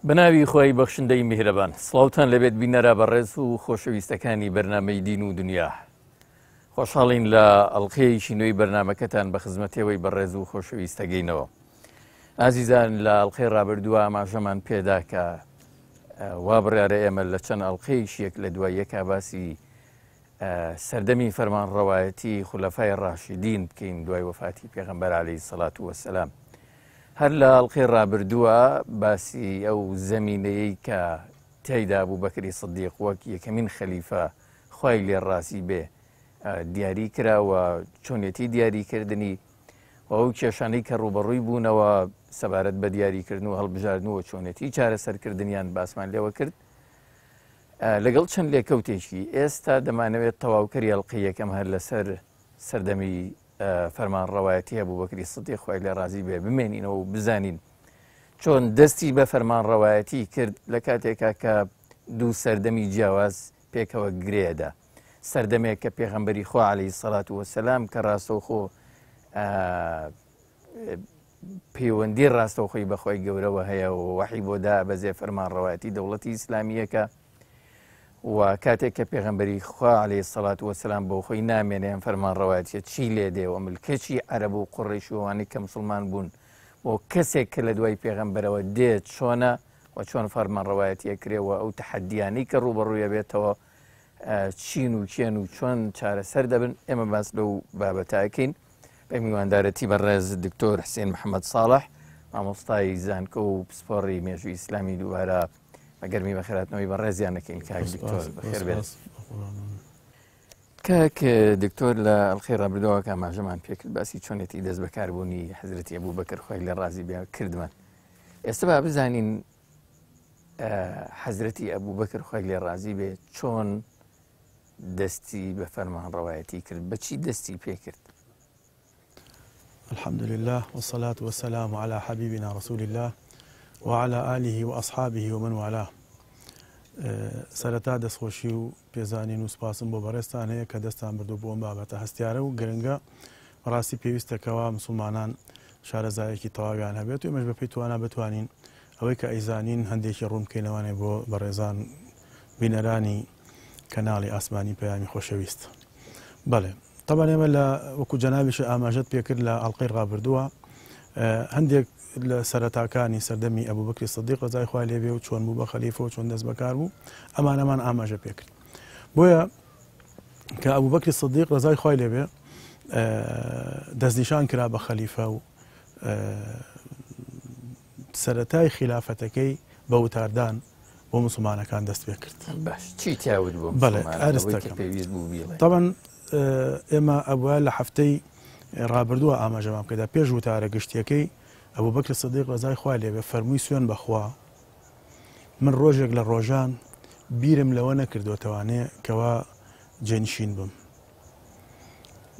بەناوی خۆی بەخشندەی میهرەبان سڵاوتان لەبێت بینەرە بەڕێز و خۆشەویستەکانی بەرنامەی دین و دنیا خۆشحاڵین لە ئەڵقەیەکی نوێی بەرنامەکەتان بە خزمەتەوەی بەڕێز و خۆشەویستەگەینەوە. ئازیزان لە ئەڵقەی ڕابردووە ئاماژەمان پێدا کە وا بڕیارە ئێمە لە چەند ئەڵقەیەکیەک لە دوای یەکا باسی سەردەمی فەرمانڕەوایەتی خولەفای ڕاشیدین بکەین دوای وەفاتی پێغەمبەر عەلەیهی سەڵات وەسەلام. هەر لە ئەڵقەی ڕابردووە باسی ئەو زەمینەیەی کە تێیدا ئەبوبەکری سیدیق وەک یەکەمین خەلیفە خوای لێ ڕازی بێ دیاری کراوە چۆنێتی دیاریکردنی و ئەو کێشانەی کە ڕوبەڕووی بوونەوە سەبارەت بە دیاریکردن و هەڵبژاردنەوە چۆنێتی چارەسەرکردنیان باسمان لێوە کرد. لەگەڵ چەند لێکەوتێکی ئێستا دەمانەوێت تەواوکەری ئەڵقەی یەکەم هەر لەسەر سەردەمی فەرمانڕەوایەتی ئەبوبەکری سیدیق خوای لێ ڕازی بێ بمێنینەوە و بزانین چۆن دەستی بە فەرمانڕەوایەتی کرد لە کاتێکا کە دوو سەردەمی جیاواز پێکەوە گرێدا. سەردەمێک کە پێغەمبەری خوا عەلەیهی سەڵات وەسەلام کە ڕاستەوخۆ پەیوەندی ڕاستەوخۆی بەخوای گەورەوە هەیە و وەحی بۆ دابەزێ فەرمانڕەوایەتی دەوڵەتی ئیسلامیەکە و کاتێک کە پێغەمبەری خوا عەلەیهی سەڵات وەسەلام بۆ خۆی نامێنێن فەرمانڕەوایەتیە چی لێ دێوە ملکەچی عەرەب و قوڕیش و ئەوانەی کە موسڵمان بوون بۆ کەسێک کە لە دوای پێغەمبەرەوە دێت چۆنە و چۆن فەرمانڕەوایەتیە کرێەوە ئەو تەحەدیانەی کە ڕوبەڕوویە بێتەوە چین و کێن و چۆن چارەسەر دەبن. ئێمە باس لەو بابەتاکەین بە میواندارەتی بەڕێز دکتۆر حسێن محەممەد ساڵح مامۆستای زانکۆ و پسپۆڕی مێژووی ئیسلامی دووبارە بەگەرمی بەخێراتنەوەی بەڕێزیانەکەین کاک دکتۆر بەخێر بێت. کاک دکتۆر لە ئەڵقەی ڕابردووە کە ئاماژەمان پێکرد باسی چۆنێتی دەست بەکاربوونی حەزرەتی ئەبوبەکر خوای لێ ڕازی بێ کردمان. ئێستا با بزانین حەزرەتی ئەبوبەکر خوای لێ ڕازی بێ چۆن دەستی بە فەرمانڕەوایەتی کرد، بەچی دەستی پێ کرد؟ الحمد لله والصلاة والسلام على حبيبنا رسول الله وعلى آله وأصحابه ومن والاه. سەرەتا دەستخۆشی و پێزانین و سپاسم بۆ بەڕێستان هەیە کە دەستان بردو بۆم بابەتە هەستیارە و گرنگە ڕاستی پێویستەکەەوە مسلمانان شارەزایەکی تەواویان هەبێت و ئێمەش بە پێی توانە بتوانین ئەوەی کە ئەیزانین هەندێکی ڕوون بکەینەوەنێ بۆ بەڕێزان بینەرانی کەناڵی ئاسمانی پەیامی خۆشەویست. بەڵێ طبعا ئێمە لە وەکو جەنابیش ئاماژەت پێکرد لە ئەڵقەی ڕابردووە هەندێک لە سەرەتاکانی سەردەمی ئەبوبەکری سیدیق ڕەزای خوای لێ بێ و چۆن بوو بە خەلیفە و چۆن دەست بەکار بوو ئەمانەمان ئاماژە پێکرد. بۆیە کە ئەبوبەکری سیدیق ڕەزای خوای لێ بێ دەستنیشان کرا بە خەلیفە و سەرەتای خلافەتەکەی بە وتاردان بۆ مسلمانەکان دەست پێ کرد. باش چی تیاوت بوو؟ بەڵێ ئەرستەکەم طبعا ئێمە ئەوە لە هەفتەی ڕابردووە ئاماژەمان بکەدا پێش وتارە گشتیەکەی ئەبوبەکر سیدیق ڕەزای خوای لێ بێ فەرمووی سوێن بەخوا من ڕۆژێک لە ڕۆژان بیرم لەوە نەکردوتەوانێ کەوا جێنشین بم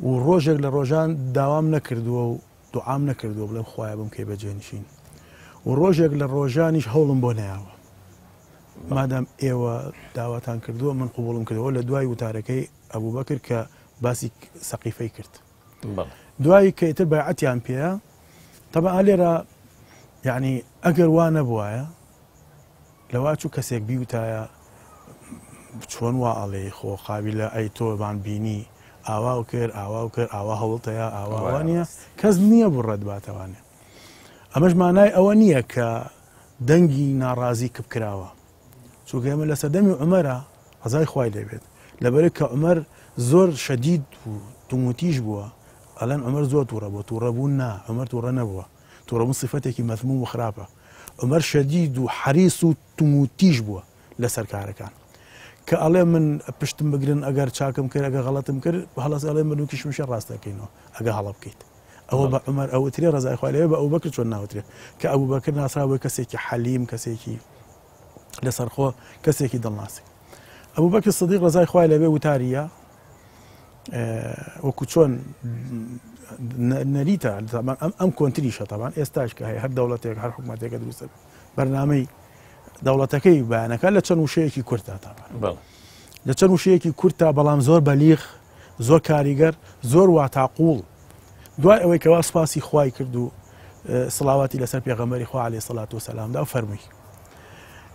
و ڕۆژێک لە ڕۆژان داوام نەکردووە و دوعام نەکردووە بڵێم خوایە بم کەی بە جێنشین و ڕۆژێک لە ڕۆژانیش هەوڵم بۆ نەیاوە مادام ئێوە داواتان کردووە من قوبوڵم کردەوە. لە دوای وتارەکەی ئەبوبەکر کە باسی سەقیفەی کرد دوایی کە ئیتر بەیعەتیان پێەیە طبعا لێرە یعنی ئەگەر وا نەبوایە لەوا چوو کەسێک بیوتایە چۆن وا ئەڵێ خۆ قابلە ئەی تۆمان بینی ئاوا و کرد ئاوا و کرد ئاوا هەوڵتەیە ئاوانە کەس نییە بڕەت باتەوانێ. ئەمەش مانای ئەوە نییە کە دەنگی ناڕازی کراوە چونکە ئێمە لە سەردەمی عومەرە ڕەزای خوای لێ بێت لەبەرە کە عومەر زۆر شەدید و توموتیش بووە ئەلەن عومەر زۆر تووڕە بووە تووڕەبوون نا عومەر تووڕە نەبووە تووڕەبوون سیفەتێکی مەذموم و خراپە. عومەر شەدید و حەریص و توموتیش بووە لە سەرکارەکان کە ئەڵێ من پشتم بگرن ئەگەر چاکم کرد ئەگە غەڵەتم کرد هەڵەس ئەڵێ منوکیشمشە ڕاستەکەینەوە ئەگە هەڵە بکەیت. ئەوە بە عومەر ئەوترێ ڕەزای خوای لێ بە ئەبوبەکر چۆن ناوترێ کە ئەبوبەکر ناسراوە کەسێکی حەلیم کەسێکی لەسەرخۆ کەسێکی دڵناسی. ئەبوبەکر سیدیق ڕەزای خوای لێ بێ وتاریە وەکو چۆن نەریتە ئەم کۆنتریشە تەبان ئێستاش کە هەیە هەر دەوڵەتێک هەر حکوومەتێکە دروستە بەرنامەی دەوڵەتەکەی بەیانەکە لە چەند وشەیەکی کورتە تابان لە چەند وشەیەکی کورتە بەڵام زۆر بەلیغ زۆر کاریگەر زۆر واتاقوڵ. دوای ئەوەی کەوا سپاسی خوای کرد و سڵاواتی لەسەر پێغەمبەری خوا عەلەیهی سەڵات وسەلامدا و فەرمووی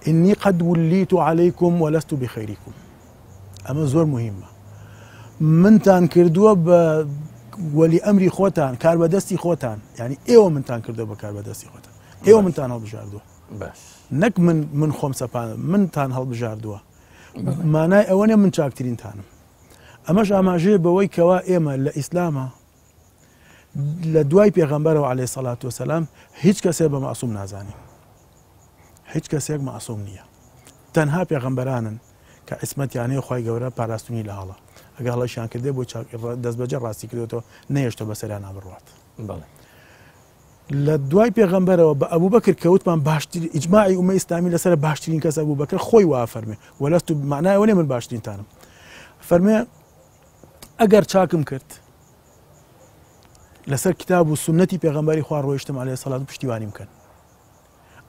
إني قد وليت عليكم ولست بخيركم. أما زور مهمة منتان كردووە بە وەلی ئەمری خۆتان کاربەدەستی خۆتان، یعنی ئێوە منتان کردو بە کاربەدەستی خۆتان، ئێوە منتان هەڵبژاردووە، نەک من خۆم سەپانم، منتان هەڵبژاردووە، مانای ئەوە نیە من چاکترینتانم. ئەمەش ئاماژەیە بەوەی کەوا ئێمە لە ئیسلامە لە دوای پێغەمبەرەوە عەلەیهی سەڵات وسەلام هیچ کەسێک بە مەعسووم نازانین، هیچ کەسێک مەعسووم نییە، تەنها پێغەمبەرانن کە عیسمەتیان هەیە خی گەورە پاراستنی لە هەڵە، ئەگە هەڵەشیان کردێ بۆ دەست بەجێ ڕاستی کردێتەوە نەهێشتە بەسەریان نابڕوات. لە دوای پێغەمبەرەوە بە ئەبوبەکر کەوتمان باشترین ئیجماعی ئومەی ئیسلامی لەسەر باشترین کەس ئەبوبەکر خۆی وا فەرمێ وەلەستو معنای ئەوە نیە من باشترینتانم، فەرمێ ئەگەر چاکم کرد لەسەر کتاب و سنەتی پێغەمبەری خوا ڕۆیشتم عەلەیهی سەڵات و پشتیوانی بکەن،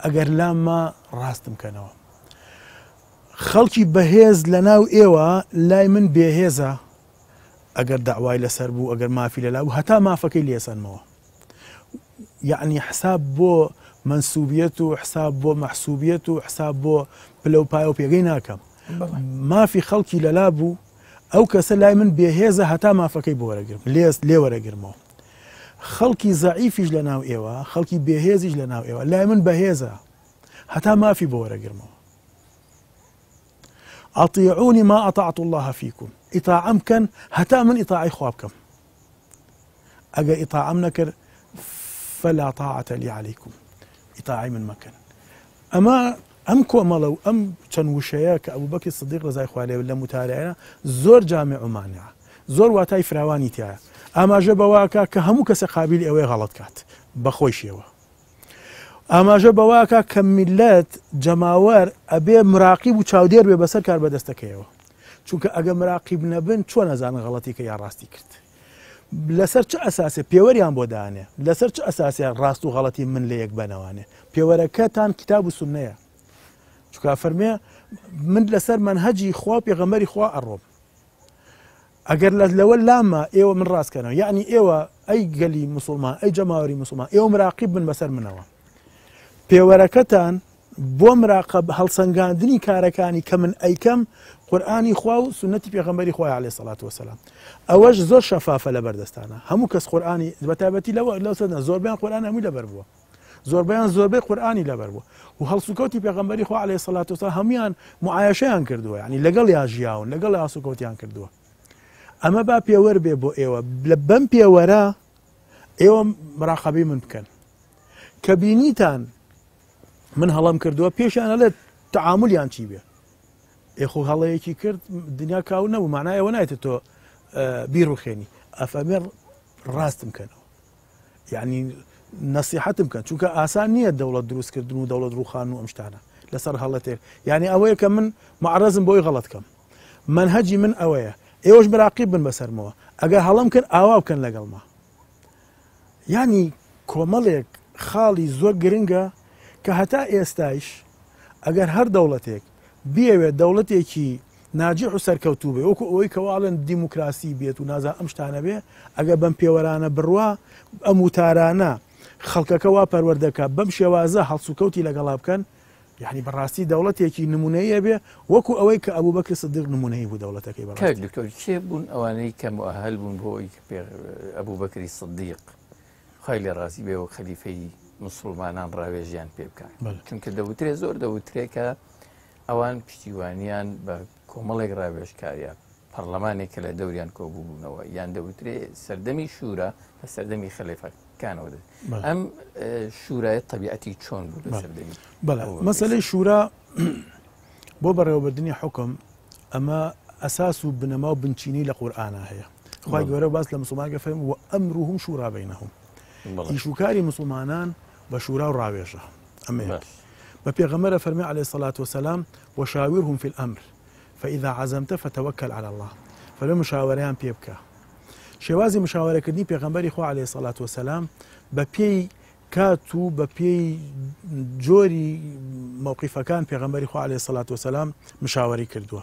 ئەگەر لامما ڕاستم کەنەوە. خەڵکی بەهێز لە ناو ئێوە لای من بێهێزە ئەگەر داوای لەسەر بوو، ئەگەر مافی لەلا بوو هەتا مافەکەی لێسەنمەوە، یعنی حساب بۆ منسوبیەت و حساب بۆ مەحسوبیەت و حساب بۆ پلە و پایە و پێگەی ناکەم، مافی خەڵکی لەلا بوو ئەو کەسە لای من بێهێزە هەتا مافەکەی بۆ وەرەگرم لێ وەرەگرمەوە. خەڵکی زەعیفیش لە ناو ئێوە، خەڵکی بێهێزیش لە ناو ئێوە لای من بەهێزە هەتا مافی بۆ وەرەگرمەوە. ئەطیعونی ما ئەطاعت الله فیکم، ئیطاعەم بکەن هەتا من ئیطاعی خوا بکەم، ئەگەر ئیطاعەم نەکرد فلا طاعة لي عليكم، ئیطاعی من مەکەن. ئەم کۆمەڵە و ئەم چەند وشەیە کە ئەبوبەکر سیدیق ڕەزای خوا لێ لە متارەیە زۆر جامع و مانع، زۆر واتای فراوانی تایە، ئاماژە بەواکە کە هەموو کەسە قابلی ئەوەی غەڵەت کات بەخۆیشیەوە، ئاماژە بەواکە کە میلەت جەماوەر ئەبێ مراقیب و چاودێر بێ بەسەر کار بەدەستەکەیەوە، چونکە ئەگە مراقیب نەبن چۆن نەزانن غەڵەتی کە یان ڕاستی کرد، لەسەر چه ئەساسێ پێوەریان بۆ دانێ، لەسەر چه ئەساسیان ڕاست و غەڵەتی من لە یەک بەنەوانێ، پێوەرەکەتان کتاب و سوننەیە، چونکە فەرمێ من لەسەر منهەجی خوا پێغەمبەری خوا ئەڕۆم، ئەگەر لەوە لامە ئێوە من ڕاستکەنەوە، یعنی ئێوە ئەی گەلی موسڵمان ئەی جەماوەری موسڵمان ئێوە مراقیب بن بەسەر منەوە، پێوەرەکەتان بۆ مراقب هەڵسەنگاندنی کارەکانی کە من ئەیکەم قورئانی خوا و سنەتی پێغەمبەری خۆی عەلەیهی سەڵات وسەلام، ئەوەش زۆر شەفافە لە بەردەستانە، هەموو کەس قورئانی بەتایبەتی لەو زۆربیان قورئان هەمووی لەبەر بووە، زۆربەی قورئانی لەبەر بووە و هەڵسوکەوتی پێغەمبەری خوا عەلەیهی سەڵات وسەلام هەمویان معایەشەیان کردووە، یعنی لەگەڵ یا ژیاون لەگەڵ یا سوکەوتیان کردووە. ئەمە با پێوەر بێ بۆ ئێوە لە بەم پێوەرە ئێوە مراقەبەی من بکەن کە بینیتان من هەڵم کردووە پێشیان هەڵێت تەعاملیان چی بێ، ئێخۆ هەڵەیەکی کرد دنیا کاو نەبوو، معنای ئەوە نایێتە تۆ بیر و خێنی، ئەفەرمێ ڕاستم کەنەوە، یعنی نەسیحەتم کەن، چونکە ئاسان نییە دەوڵەت دروستکردن و دەوڵەت ڕووخان و ئەم شتانە لەسەر هەڵەتێک، یعنی ئەوەیە کە من معرەزم بۆی غەڵەت کەم، منهەجی من ئەوەیە، ئێوەش مراقیب بن بەسەرمەوە، ئەگەر هەڵم کرد ئاوا بکەن لەگەڵما. یعنی کۆمەڵێک خاڵی زۆر گرنگە کە هەتا ئێستایش ئەگەر هەر دەوڵەتێک بیاوێت دەوڵەتێکی ناجیح و سەرکەوتوو بێ وەکو ئەوەی کەواڵن دیموکراسی بێت و نازان ئەم شتانە بێ، ئەگەر بەم پێوەرانە بڕوا ئەم وتارانە خەڵکەکە وا پەروەردەکە بەم شێوازە هەڵسوکەوتی لەگەڵا بکەن، یعنی بەڕاستی دەوڵەتێکی نمونەیە بێ وەکو ئەوەی کە ئەبوبەکر سیدیق نمونەی بوو دەوڵەتەکەی بەڕاستی. دکتۆر کێ بوون ئەوانەی کە مؤهل بوون بۆ ئەوەی کە ئەبوبەکری سیدیق خی لێ ڕازی بێ و خەلیفەی مسلمانان ڕاوێژیان پێ بکەن، چونکە دەوترێ زۆر دەوترێ کە ئەوان پشتیوانیان بە کۆمەڵێک ڕاوێژکاریە پەرلەمانێک کە لە دەوریان کۆبوو بوونەوە، یان دەوترێ سەردەمی شورا لە سەردەمی خەلیفەکانەوە دێت. ئەم شورایە تەبیعەتی چۆن بوو لە سەردەمی؟ بەڵێ مەسەلەی شورا بۆ بەڕێوەبردننی حکم ئەمە ئەساس و بنەما و بنچینی لە قورئانە هەیە، خی گەورە باس لە مسلمانەکە فەرمێ وەئەمروهم شورا بەینەهم، ئیشوکاری مسلمانان بە شورا و ڕاوێژە، ئەمە بە پێغەمبەرە فەرمێ عەلەیهی سەڵات وسەلام وەشاورهم فی الأمر فإذا عزمت فتوكل على الله، فەرمێ مشاوەرەیان پێ بکە. شێوازی مشاوەرەکردنی پێغەمبەری خوا عەلەیهی سەڵات وسەلام بە پێی کات و بە پێی جۆری موقیفەکان پێغەمبەری خوا عەلەیهی سەڵات وسەلام مشاوەری کردووە.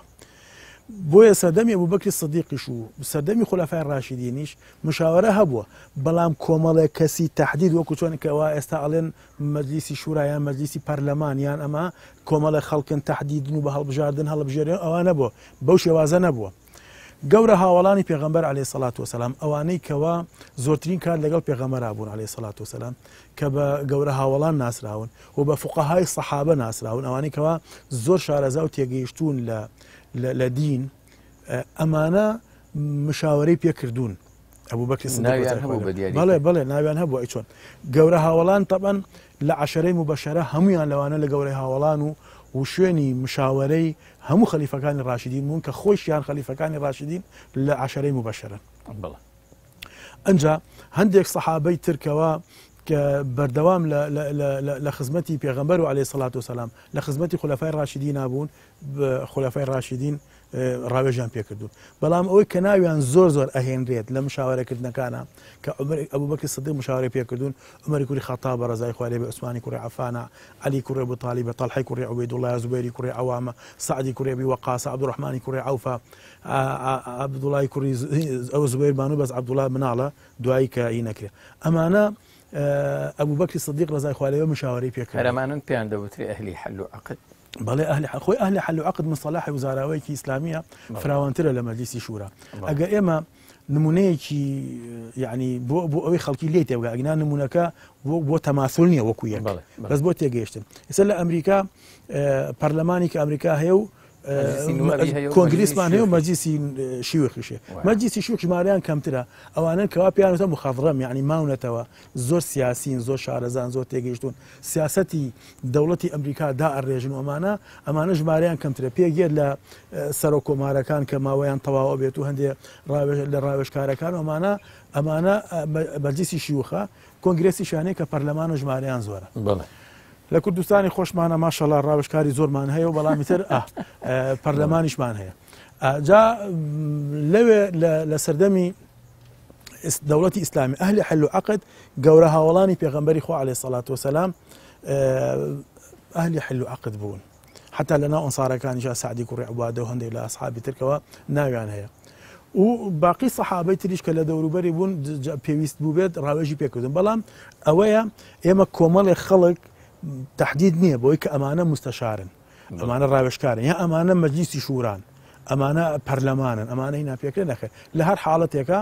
بۆیە سەردەمی ئەبوبەکری سەدیقیش و سەردەمی خولەفای ڕاشیدینیش مشاورە هەبووە بەڵام کۆمەڵێک کەسی تهدید وەکو چۆنکەوە ئێستا ئەڵێن مەجلیسی شورایان مەجلیسی پەرلەمانیان ئەمە کۆمەڵێک خەڵکن تهدیدن و بە هەڵبژاردن هەڵبژێرن ئەوە نەبووە بەو شێوازە نەبووە. گەورە هاوڵانی پێغەمبەر عەلەیهی سەڵات وسەلام ئەوانەی کەوا زۆرترین کار لەگەڵ پێغەمبەرا بوون عەلەیهی سەڵات وسەلام کە بە گەورە هاوڵان ناسراون و بە فوقەهای سەحابە ناسراون ئەوانەی کەوا زۆر شارەزا و تێگەیشتون لە دین ئەمانە مشاوەرەی پێکردوون ئەبوبەکری سیدیق بەڵێ ناویان هەبووە چۆن گەورە هاوڵان تەبەن لە عەشەرەی مبەشەرە هەمویان لەوانە لە گەورەی هاوڵان و شوێنی مشاوەرەی هەموو خەلیفەکانی ڕاشیدین بوون کە خۆشیان خەلیفەکانی ڕاشیدین لە عەشەرەی مبەشەرن. ئەنجا هەندێک سەحابەی ترکەوە کە بەردەوام لە خزمەتی پێغەمبەر و عەلەیهی سەڵات وسەلام لە خزمەتی خولەفای ڕاشیدین بوون خولەفای ڕاشیدین ڕاوێژیان پێکردوون بەڵام ئەوەی کە ناویان زۆر ئەهێنرێت لە مشاورەکردنەکانە کە ئەبوبەکری سیدیق مشاورەی پێکردوون عومەری کوڕی خەتاب ڕەزای خوا لێ بێ عوسمانی کوڕی عەفانە عەلی کوڕی ئەبوو تاڵیبە تەڵحەی کوڕی عوبەیدوڵڵایە زوبەیری کوڕی عەوامە سەعدی کوڕی ئەبی وەقاسە عەبدوڕەحمانی کوڕی عەوفە عەبدوڵای کوڕی ئەو زوبەیر بانوو بەس عەبدوڵا مناڵە دوایی کە هی نەکرێ ئەمانە ئەبوبەکری سیدیق ڕەزای خوا لێ بێ مشاورەی پێکرد هەرەمانن پێیان دەوترێ ئەهلی حەل و عەقد بەڵێ خۆی ئەهلی حەل و عەقد مصطلحی وزاراوەیەکی ئیسلامیە فراوانترە لە مەجلیسی شورا ئەگەر ئێمە نمونەیەکی یعنی بۆ ئەوەی خەڵکی لێ تێبگا ئەگنا نمونونەکە بۆ تەماسول نییە وەکو یەک بەس بۆ تێگەیشتن ئێستا لە ئەمریکا پەرلەمانی کە ئەمریکا هەیە و کۆنگریسمان هەیە و مەجلیسی شیوخیشێ مەجلیسی شیوخ ژمارەیان کەمترە ئەوانن کەوا پێیانوتە مخەضرەم یعنی ماونەتەوە زۆر سیاسین زۆر شارەزان زۆر تێگەیشتون سیاسەتی دەوڵەتی ئەمریکا دائەڕێژن و ئەمانە ژمارەیان کەمترە پێگێر لە سەرۆ کۆمارەکان کە ماوەیان تەواوە بێت و هەندێک لە ڕاوێژکارەکان ئەمانە مەجلیسی شیوخە کۆنگرێسی شانەیە کە پەرلەمان و ژمارەیان زۆرە. لە کوردستانی خۆشمانە ماشەڵا ڕاوشکاری زۆرمان هەیە و بەڵامی تر پەرلەمانیشمان هەیە جا لەوێ لە سەردەمی دەوڵەتی ئیسلامی ئەهلی حەل و عەقد گەورە هاوڵانی پێغەمبەری خوا عەلەیهی سەڵات وسەلام ئەهلی حەل و عەقد بوون حتا لەناو ئەنسارەکانیشا سەعدی کوڕی عوبادە و هەندێک لە ئەسحابی ترکەوە ناویان هەیە و باقی سەحابەی تریش کە لە دەوروبەری بوون پێویست بوو بێت ڕاوێژی پێکردن بەڵام ئەوەیە ئێمە کۆمەڵێک خەڵک تهدید نییە بۆی کە ئەمانە مستەشارن ئەمانە ڕاوێژکارن یا ئەمانە مەجلیسی شوران ئەمانە پەرلەمانن ئەمانەی ناپێکرێ نەخێت لە هەر حاڵەتێکە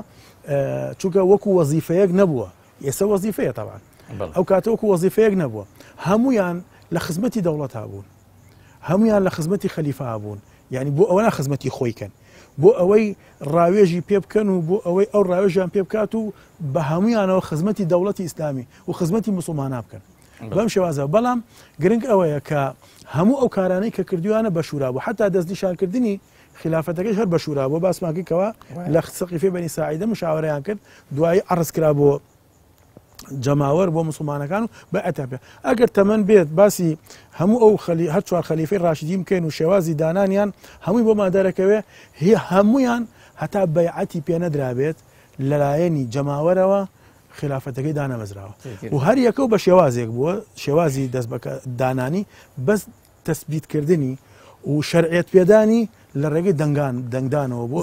چونکە وەکو وەزیفەیەک نەبووە ئێستا وەزیفەیە تەبان ئەو کاتە وەکو وەزیفەیەک نەبووە هەمویان لە خزمەتی دەوڵەت هابوون هەمویان لە خزمەتی خەلیفە هابوون یعنی بۆ ئەوە خزمەتی خۆیکەن بۆ ئەوەی ڕاوێژی پێ بکەن و بۆ ئەوەی ئەو ڕاوێژیان پێ بکات و بە هەمویانەوە خزمەتی دەوڵەتی ئیسلامی و خزمەتی موسڵمانان بکەن بەم شێوازە بەڵام گرنگ ئەوەیە کە هەموو ئەو کارانەی کە کردویانە بە شورا بوو حتا دەستنیشانکردنی خلافەتەکەش هەر بە شورا بۆ باسماکەوە لە سەقیفەی بەنی ساعیدە مشاورەیان کرد دوایی عرضکرا بۆ جەماوەر بۆ مسلمانەکان و بە ئەتاپێ ئەگەر تەمەەن بێت باسی هەموو ئەو هەر چوار خەلیفەی ڕاشیدین بکەین و شێوازی دانانیان هەمووی بۆ مادەرەکەوێ هەمویان هەتا بەیعەتی پێ نەدرابێت لەلایەنی جەماوەرەوە خلافەتەکەی دانەمەزراوە و هەر یەکەو بە شێوازێک بووە شێوازی دەست بە دانانی بەس تەسبیتکردنی و شەرعێت پێدانی لە ڕێگەی دەنگدانەوە بۆ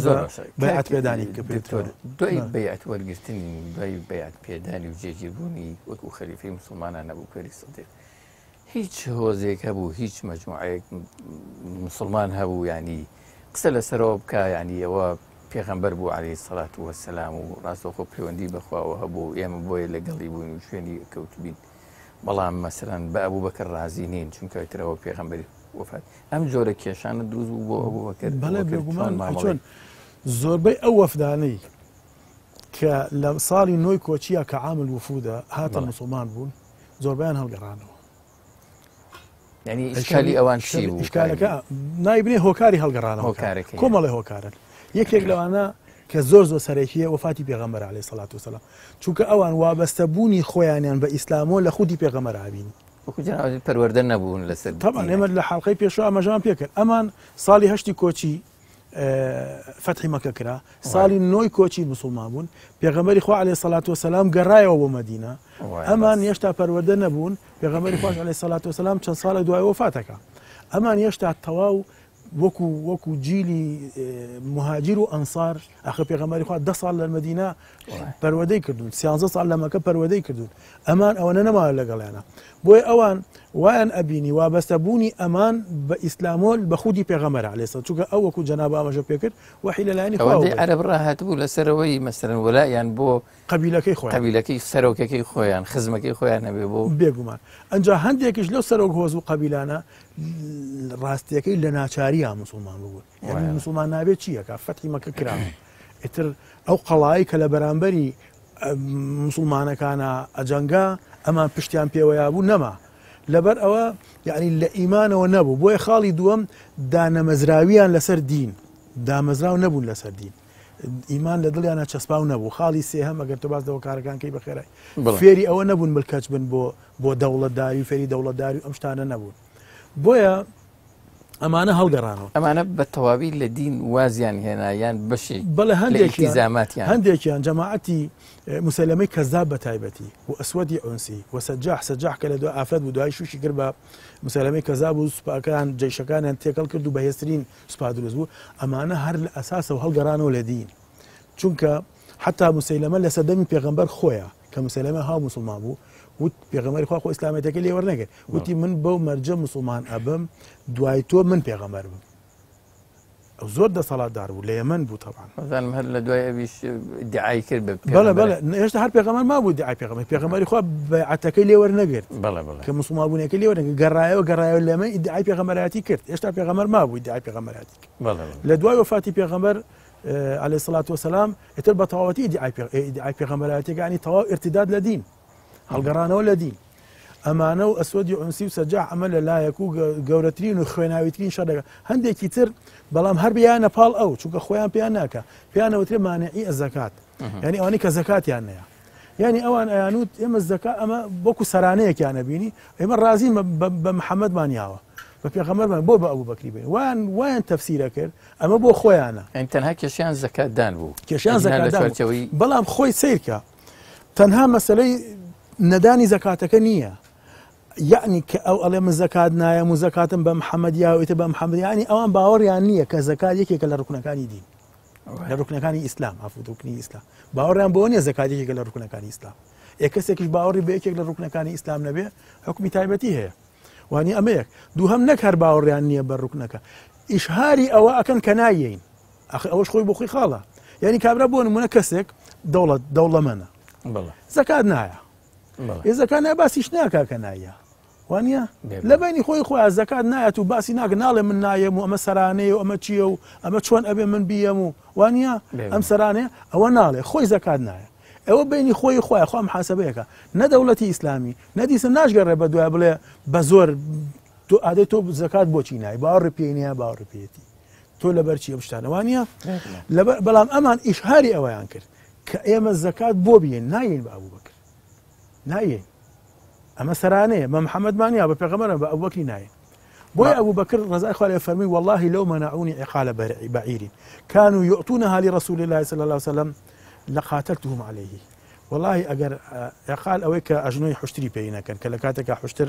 بەیعەت پێدانی کە پێتۆر دوای بەیعەت وەرگرتنی دوای بەیعەت پێدانی و جێگیربوونی وەکو خەلیفەی موسڵمانان نەبوو پێری سەدیق هیچ هۆزێک هەبوو هیچ مەجموعەیەک موسڵمان هەبوو ینی قسە لەسەرەوە بکە ینی ئەوە پێغەمبەر بوو عەلەیهی سەڵات وەسەلام و ڕاستەوخۆ پەیوەندی بەخواوە هەبوو ئێمە بۆیە لەگەڵی بوون و شوێنی کەوتبین بەڵام مەسەلەن بە ئەبوبەکر ڕازی نین چونکە ئیترەوە پێغەمبەری وفات ئەم جۆرە کێشانە دروست بوو بۆ ئەبوبەکر بەڵێ بێگومان چۆن زۆربەی ئەو وەفدانەی کە لە ساڵی نۆی کۆچیە کە عامل وفودە هاتە موسڵمان بوون زۆربیان هەڵگەڕانەوە ینی ئیشکالی ئەوان چی بوو ئیشکالەکە نایبنێ هۆکاری هەڵگەڕانەوە کۆمەڵی هۆکارن یەکێک لەوانە کە زۆر سەرەکیە وفاتی پێغەمبەر عەلەیهی سەڵات وسەلام چونکە ئەوان وابەستەبوونی خۆیانیان بە ئیسلامەوە لە خودی پێغەمبەر هابینی پەروەردە نەبوون لەسەر طبعا ئێمە لە حەڵقەی پێشەوە ئەمەژان پێکرد ئەمان ساڵی هەشتی کۆچی فەتحی مەکە کرا ساڵی نۆی کۆچی موسڵمان بوون پێغەمبەری خوا عەلەیهی سەڵات وسەلام گەڕایەوە بۆ مەدینە ئەمان هێشتا پەروەردە نەبوون پێغەمبەری خوا عەلەیهی سەڵات وسەلام چەند ساڵە دوای وفاتەکە ئەمان هێشتا تەواو وەکو جیلی مهاجر و ئەنسار ئاخر پێغەمبەری خوا 10 ساڵ لە مەدینە پەروەدەی کردوون 13 ساڵ لە مەکە پەروەدەی کردوون ئەمان ئەوەنە نەماوە لەگەڵیانە بۆیە ئەوان وایان ئەبینی وابەستەبوونی ئەمان بە ئیسلامۆل بە خودی پێغەمبەر عەلەیهی سەلام چونکە ئەو وەکو جەناب ئاماژە پێکرد وحی لەلایەنی خوا عەرەب ڕاهاتبوو لەسەرەوەی مەسەلەن وەلایان بۆ قەبیلەکەی خۆیان قەبیلەکەی سەرۆکەکەی خۆیان خزمەکەی خۆیان هەبێ بۆ بێگومان ئەنجا هەندێکیش لەو سەرۆک هۆز و قەبیلانە ڕاستیەکەی لە ناچاریە مسلمان ببوون یعنی مسلمان نابێت چیەکە فەتحی مەکە کرا ئیتر ئەو قەڵایی کە لە بەرامبەری مسلمانەکانە ئەجەنگا ئەمان پشتیان پێوەیا بوو نەما لەبەر ئەوە یعنی لە ئیمانەوە نەبوو بۆیە خاڵی دووەم دانەمەزراویان لەسەر دین دامەزراو نەبوون لەسەر دین ئیمان لە دڵیانە چەسپاو نەبوو خاڵی سێهەم ئەگەر تۆ باس دەوە کارەکانکەی بەخێرای فێری ئەوە نەبوون ملکەچ بن بۆ دەوڵەتداری و فێری دەوڵەتداری و ئەم شتانە نەبوون بۆیە ئەمانە هەڵگەڕانەوە ئەمانە بە تەواوی لە دین وازیان هێنایان بەشی بەڵێ هەندێکیزاماتیان هەندێکیان جەماعەتی مسلمەی کەذاب بە تایبەتی و ئەسوەدی ئۆنسی و سەجاح کە لە دو ئافرەت بوو دوای شوشی کرد بە مسلمەی کەذاب و سوپاکان جەیشەکانیان تێکەڵ کرد و بەهێزترین سوپا دروست بوو ئەمانە هەر لە ئەساسەوە هەڵگەڕانەوە لە دین چونکە حتا مسەیلەمە لە سەردەمی پێغەمبەر خۆیە کە مسەیلەمە هاو مسلمان بوو وت پێغەمبەری خوا خۆ ئیسلامەتەکە لێ وەرنەگرت وتی من بەو مەرجە مسلمان ئەبم دوای تۆ من پێغەمبەر بم ئەو زۆر دەسەڵاتدار بوو لە یەمەن بوو تەبعاً زانم هەر لە دوای ئەویش دیعای کرد بە بەڵێ هێشتا هەر پێغەمبەر مابوو دیعای پێغەمبەری خوا بەیعەتەکەی لێ وەرنەگرت بەڵێ کە مسلمان بوونیەکەی لێ وەرنەگرت گەڕایەوە لە ئێمە ئیدعای پێغەمبەرایەتی کرد هێشتا پێغەمبەر مابوو ئیدعای پێغەمبەرایەتی کرد لە دوای وفاتی پێغەمبەر عليه الصلاة والسلام ئیتر بە تەواوەتی ئیدعای پێغەمبەرایەتیەکانی تەواو ارتداد لە دین هەڵگەڕانەوە لە دین ئەمانە و ئەسوەدی ئۆنسی و سەجاح ئەمە لە لایەک و گەورەترین و خوێناویترین شەڕێکە هەندێکی تر بەڵام هەر بیانە پاڵ ئەو چونکە خۆیان پێیان ناکە پێیانەوترێ مانعی ئەزەکات یعنی ئەوانەی کە زەکاتیان نەیە یعنی ئەوان ئەیانوت ئێمە زەکات ئەمە بۆکو سەرانەیەکیان نەبینی ئێمە ڕازین بە محەممەدمانیاوە بە پێغەمبەرمان بۆ بە ئەبوو بەکری بێن وایان تەفسیرە کرد ئەمە بۆ خۆیانە تەنها کێشیان زەکاتدان بوو کێشیان زەکاتدان بەڵام خۆی سیرکە تەنها مەسەلەی نەدانی زەکاتەکە نییە یعنی کە ئەو ئەڵێ من زەکات نایە و زەکاتم بە محەممەدیاویتە بە محەممەد ینی ئەوان باوەڕیان نییە کە زەکات یەکێکە لە ڕوکنەکانی دین لە ڕوکنەکانی ئیسلام ئافودوکنی ئیسلام باوەڕیان بۆ نییە زەکات یەکێکە لە ڕوکنەکانی ئیسلام کەسێکیش باوەڕی بە یەکێک لە ڕوکنەکانی ئیسلام نەبێ حکمی تایبەتی هەیە وانی ئەمەیەک دووهەم نەک هەر باوەڕیان نییە بە ڕوکنەکە ئیشهاری ئەوە ئەکەن کە نایەین ئەوەش خۆی بۆ خۆی خاڵە یعنی کابرا بۆ نمونە کەسێک دەوڵەمەنە زەکات نایە زەکات نایە باسیش ناکا کە نایە وانە لە بینی خۆی خۆی زەکات نایەت و باسی ناکە ناڵێ من نایەم و ئەمە سەرانەیە و ئەمە چییە و ئەمە چۆن ئەبێ من بیەم و وانە ئەم سەرانەیە ئەوە ناڵێ خۆی زەکات نایە ئەوە بینی خۆی خۆی خۆ محاسبەیەەکە نەدەوڵەتی ئیسلامی نەدیسە ناشگەڕێ بە دوای بڵێ بە زۆر تۆ ئادەی تۆ زەکات بۆچی نای باوەڕ پێینە باوەڕ پێێتی تۆ لەبەرچی ئەم شتانەوانە بەڵام ئەمان ئیشهاری ئەوەیان کرد کە ئێمە زەکات بۆ بێن نایین بە ئەبوو بەکر نایین ئەمە سەرانەیە مە محەممەدمانیا بە پێغەمبەرە بە ئەبوو بەکری نایە بۆی ئەبوو بەکر ڕزای خوا لێ فەرمی والله لو منعوني عقال بعير كانوا يؤتونها لرسول الله صلى الله عليه وسلم لقاتلتهم عليه والله ئەگەر عقال ئەوەی کە ئەژنۆی حشتری پێی نەکەن کە لە کاتێکە حشتر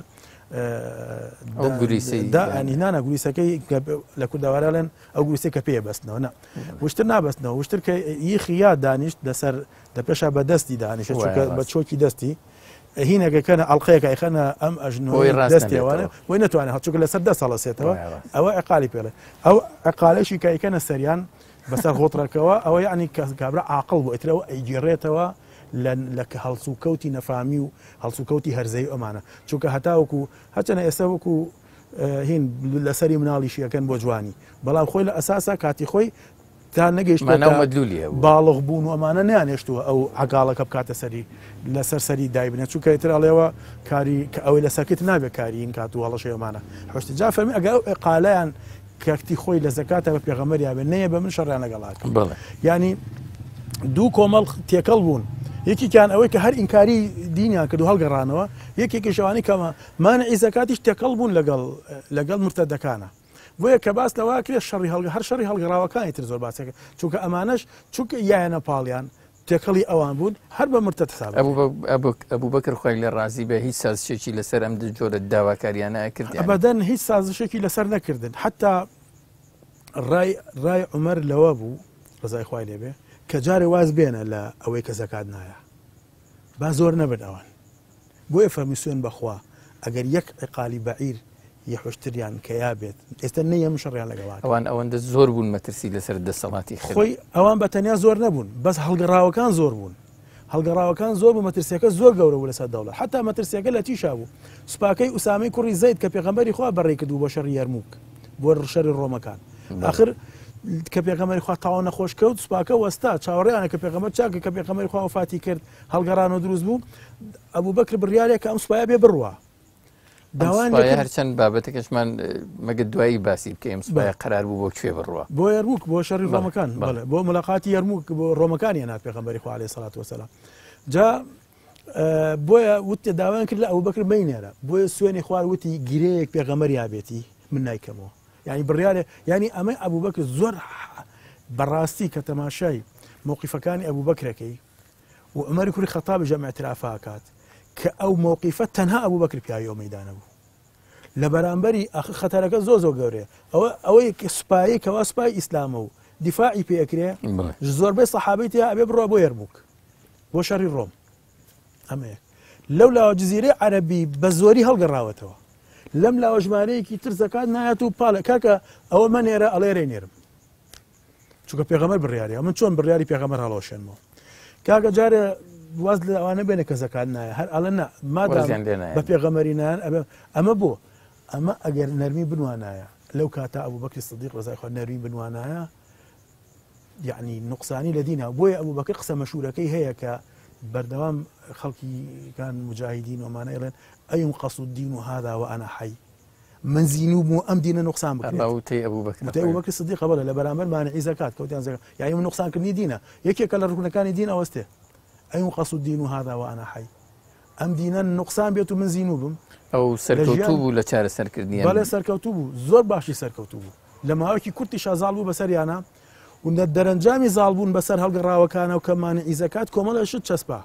ئەنی نانە گولیسەکەی لە کورداوارەڵێن ئەو گولیسەی کە پێ بەستنەوە نە وشتر نابستنەوە وشتر کە یخی یا دانیشت لەسەر دە پێشە بە دەستی دانیشە بە چۆکی دەستی هینەکەکەنە ئەڵلقەیەکە ئەیخەنە ئەم ئەژنۆی دەستیوانە بۆی نتوانێت هەچووکە لەسەر دە ساڵەسێتەوە ئەوە عقالی پێڵێ ئەو عقالەشی کە ئەیکەنە سەریان بەسەر خۆتڕەکەەوە ئەوە یعنی کابرا عاقڵ بۆ ئەترەوە ئەیگێڕێتەوە لە هەڵسوکەوتی نەفامی و هەڵسوکەوتی هەرزەی ئەمانە چونکە هەتاوەکو هەچەنە ئێستا وەکو هین لەسەری مناڵیشیەکەن بۆ جوانی بەڵام خۆی لە ئەساسا کاتی خۆی تا نەگەیشتمەدلولیە باڵغ بوون و ئەمانە نیانێشتووە ئەو عقالەکە بکاتە سەری لەسەر سەری دایبنێت چونکە ئێتراڵێەوە کاری کە ئەوەی لە سەکت نابێت کارین کات و هەڵەشەیەمانە حشت جا فەرمی ئەگە قالەیان کەکتی خۆی لە زەکاتە بە پێغەمبەری بێ نەیە بە من شەڕیان لەگەڵاکە ینی دوو کۆمەڵ تێکەڵ بوون یەکیان ئەوەی کە هەر ئینکاری دینیان کرد و هەڵگەڕانەوە یەکێکی شەوانی کەمە مانعی زەکاتیش تێکەڵ بوون لەگەڵ مرتەدەکانە بۆیە کە باس لەوا کرێت شەڕی هەر شەڕی هەڵگەڕاوەکانی تر زۆر باسەکە چونکە ئەمانەش چونکە یایەنە پاڵیان تێکەڵی ئەوان بوون هەر بە مرتەد حساب ئەبوو بەکر خۆی لە ڕازی بە هیچ سازشێکی لەسەر ئەم جۆرە داواکاریانە کرد ئەبەدەن هیچ سازشێکی لەسەر نەکردن حتا ڕای عومەر لەوە بوو ڕزای خوای لێبێ کە جارێ واز بێنە لە ئەوەی کە زەکات نایە با زۆر نەبن ئەوان بۆیە فەرمی سوێن بەخوا ئەگەر یەک عقالی بەعیر یەخۆشتریان کە یابێت ئێستا نەیەم شەڕیان لەگەڵات ئەوەندە زۆر بوون مەترسی لەسەر دەسەڵاتی خۆی ئەوان بە تەنیا زۆر نەبوون بەس هەڵگەڕاوەکان زۆر بوون هەڵگەڕاوەکان زۆر بوو مەترسیەکە زۆر گەورە بوو لەسەر دەوڵەت حتا مەترسیەکە لە تیشا بوو سوپاکەی ئوسامەی کوڕی زەید کە پێغەمبەری خوا بەڕێ کردو بۆ شەڕی یەرموک بۆ شەڕی ڕۆمەکان آخر کە پێغەمبەری خوا تاوان نەخۆش کەوت سوپاکە وەستا چاوەڕێیانە کە پێغەمبەر چاکە کە پێغەمبەری خوا وفاتی کرد هەڵگەڕانەوە دروست بوو ئەبوو بەکر بڕیارێک کە ئەم سوپایە بێ بڕوا داوای هەرچەند بابەتەکەشمان مەگە دوایی باسی بکەیم سوپایە قەرار بوو بۆ کوێ بڕوا بۆ یەرموک بۆ شەڕی ڕۆمەکان بۆ ملاقاتی یەرموک بۆ ڕۆمەکان هێنات پێغەمبەری خوا عەلەیهی سەڵات وەسەلام جا بۆیە وتە داوایان کرد لە ئەبوو بەکر بینێرە بۆیە سوێنی خوار وتی گیرەیەک پێغەمبەر یابێتی من نایکەمەوە یعنی بڕیارێ یعنی ئەمەی ئەبوو بەکر زۆر بەڕاستی کە تەماشای مووقیفەکانی ئەبوو بەکرەکەی و عومەری کوڕی خەتابی جەمع ئێترافا کات کە ئەو مووقیفە تەنها ئەبوو بەکر پیاوی ئەو مەیدانە بوو لە بەرامبەری خەتەرەکە زۆر گەورەیە ئەوەی سوپایی کەوا سوپای ئیسلامە و دیفاعی پێکرێ زۆربەی سەحابەی تیا ئەبێ بڕوا بۆ یەرموک بۆ شەڕی ڕۆم ئەمەیە لەو لاوە جزیرەی عەرەبی بە زۆری هەڵگەڕاوەتەوە لەم لاوە ژمارەیەکی تر زەکات نایەت و پاڵە کاکە ئەوە مەنێرە ئەڵێ نێرم چونکە پێغەمبەر بڕیاریە من چۆن بڕیاری پێغەمبەر هەڵەوەشێنمەوە کاکە جارێ واز لە ئەوانە بێنە کە زەکات نایە هەر ئەڵێ نا مادام بە پێغەمبەری نایەن ئەمە بۆ ئەمە ئەگەر نەرمی بنوانایە لەو کاتا ئەبوو بەکر سیدیق ڕەزای خوا نەرمی بنوانایە یعنی نوقسانی لە دینە بۆیە ئەبوو بەکر قسە مەشهورەکەی هەیە کە بەردەوام خەڵکی کان مجاهدین ومانە ئێڵێن ئەینقەص الدین هذا وأنا حي من زینوب و ئەم دینە نوقسان بکرێت ئەبوو بەکر سیدیق بەڵێ لە بەرامبەر مانعی زەکات کەوتیان زەکات یعنی من نوقسانکردنی دینە یەکێکە لە ڕوکنەکانی دین ئەوەستێ ئەینقەص الدین هذا وأنا حي ئەم دینە نوقسان بێت و من زینوبم ئەو سەرکەوتوو بوو لە چارەسەرکردنی بەڵێ سەرکەوتوو بوو زۆر باشی سەرکەوتوو بوو لە ماوەیەکی کورتی شازاڵ بوو بەسەریانە و دەرەنجامی زاڵبوون بەسەر هەڵگەڕاوەکانە و کە مانعی زەکات کۆمەڵە شت چەسپا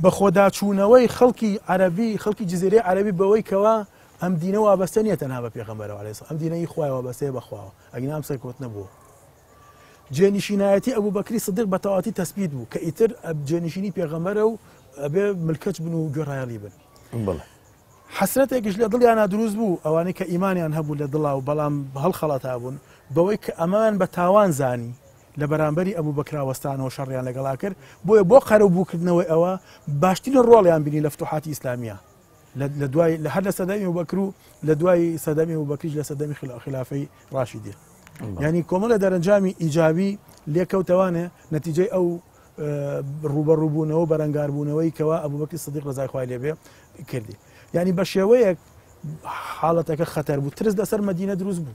بە خۆداچوونەوەی خەڵکی عەرەبی خەڵکی جزیرەی عەرەبی بەوەی کەوا ئەم دینە وابەستە نیە تەنها بە پێغەمبەرەوە عەلەیهی سەڵام ئەم دینەی خوای وابەستەیە بەخواوە ئەگەنا ئەم سەرکەوتنە بووە جێنشینایەتی ئەبوو بەکری سیدیق بە تەواوی تەسبیت بوو کە ئیتر جێنشینی پێغەمبەرە و ئەبێ ملکەچ بن و گوێڕایەڵی بن حەسرەتێکیش لە دڵیانە دروست بوو ئەوانەی کە ئیمانیان هەبوو لە دڵا و بەڵام هەڵخەڵەتا بوون بەوەی کە ئەمان بە تاوان زانی لە بەرامبەری ئەبوو بەکراوەستانەوە شەڕیان لەگەڵا کرد بۆیە بۆ قەرەبووکردنەوەی ئەوە باشترین ڕۆڵیان بینی لە فتوحاتی ئیسلامیە لە دوای لە هەر لە سەدەمی ئەبوو بەکر و لە دوای سەدەمی ئەبوو بەکریش لە سەدەمی خلافەی ڕاشیدی یعنی کۆمەڵە دەرەنجامی ئیجابی لێکەوتەوانێ نەتیجەی ئەو ڕوبەڕووبوونەوە بەرەنگاربوونەوەی کەوا ئەبوو بەکری سیدیق ڕەزای خوای لێبێ کردی یعنی بە شێوەیەک حاڵەتەکە خەتەر بوو ترس لەسەر مەدینە دروست بوو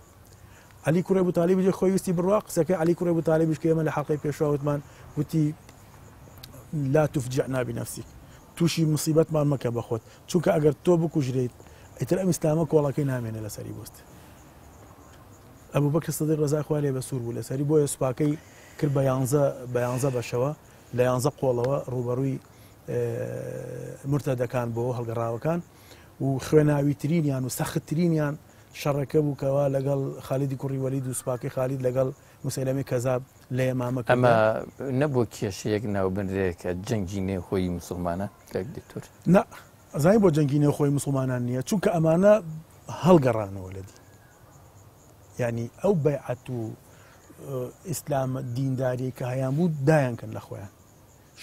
علی کوڕی ئەبوو تالیب خۆی ویستی بڕوا قسەکەی علی کوڕی ئەبوو تالیبیش کە ئێمە لە حەڵقەی پێشوا وتمان وتی لا تفجعنا بنفسك تووشی مصیبەتمان مەکە بەخۆت چونکە ئەگەر تۆ بکوژرێیت ئیتر ئەم ئیسلامە کۆڵەکەی نامێنێ لەسەری بۆست ئەبوو بەکر سیدیق ڕەزای خوای لێ بەسوور بوو لەسەری بۆیە سوپاکەی کرد بە 11 بەشەوە لە 11 قۆڵەوە ڕوبەڕووی مرتەدەکان بۆ هەڵگەڕاوەکان و خوێناویترینیان و سەختترینیان شەڕەکە بوو کەوا لەگەڵ خالیدی کوڕی وەلید و سوپاکەی خالید لەگەڵ موسەیلەمەی کەزاب لە یەمامەکە ئەمە نەبووە کێشەیەک ناوبنرێکە جەنگی نێوخۆی مسلمانە دکتۆر نا ئەزانین بۆ جەنگی نێوخۆی مسلمانان نییە چونکە ئەمانە هەڵگەڕانەوە لە دین یعنی ئەو بەیعەت و ئیسلام دینداری کە هەیان بوو دایانکەن لە خۆیان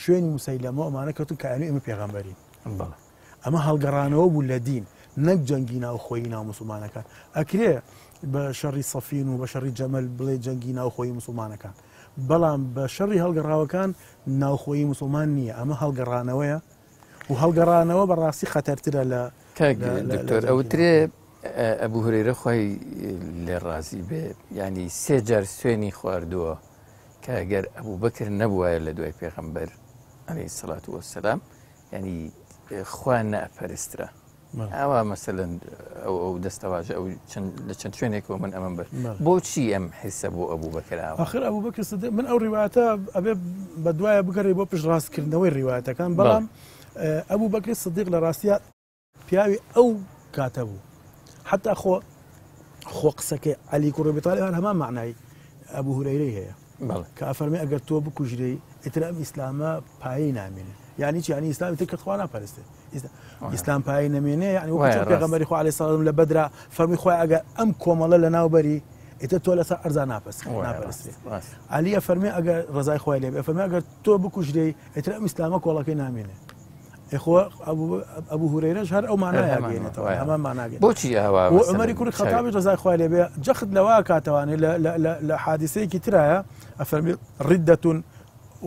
شوێنی موسەیلەمە ئەمانە کەوتن کە ئەمە پێغەمبەرین ئەمە هەڵگەڕانەوە بوو لە دین نەک جەنگی ناوخۆی ناو مسلمانەکان ئەکرێ بە شەڕی سەفین و بە شەڕی جەمەل بڵێ جەنگی ناوخۆی مسلمانەکان بەڵام بە شەڕی هەڵگەڕاوەکان ناوخۆی مسلمان نییە ئەمە هەڵگەڕانەوەیە و هەڵگەڕانەوە بەڕاستی خەتەرترە لە دکتۆر ئەوترێ ئەبوو هورەیرە خۆی لێ ڕازی بێ ینی 3 جار سوێنی خواردووە کە ئەگەر ئەبوو بەکر نەبووایە لە دوای پێغەمبەر عەلەیهی سەڵات وەسەلام ینی خوا نەئەپەرسترا ئەوە مەسەلەن ئەو دەستەواژە ئەو لە چەند شوێنێکەوە من ئەمەم بەر بۆچی ئەم حیسە بۆ ئەبوو بەکراوە ئاخر ئەبوو بەکر سیدیق من ئەو ڕیواتە ئەبێ بە دوایە بگەڕێ بۆ پشتڕاستکردنەوەی ڕیواتەکان بەڵام ئەبوو بەکر سیدیق لە ڕاستیە پیاوی ئەو کاتە بوو حتا خۆ خۆ قسەکەی عەلی کوڕی ئەبی تاالب هەمان معنای ئەبوو هورەیرەی هەیە کە ئەفەرمێ ئەگەر تۆ بکوژرەی ئیتر ئەم ئیسلامە پایەی نامێنێ یعنی چی یعنی ئیسلامی تر کە خوا ناپەرستێ ئیسلام پایەی نەمێنێ یعنی وەکو پێغەمبەری خوا عەلەیهی سەلام لە بەدرا فەرمی خۆی ئەگەر ئەم کۆمەڵە لە ناوبەری ئیتر تۆ لەسەر ئەرزا ناپەرستێ عەلی ئەفەرمێ ئەگەر ڕزای خۆی لێ بێ ئەفەرمێ ئەگەر تۆ بکوژرەی ئیتر ئەم ئیسلامە کۆڵەکەی نامێنێ ئەخۆ ئەبوو هورەیرەش هەر ئەو مانایە گەێنێتەوە هەمان ماناگەێت بۆچی ئەوە عومەری کوڕی خەتابی ڕزای خۆی لێ بێ جەخت لەوا کاتەوانێ لە حادیسەیەکی ترایە ئەفەرمی ڕیدەتون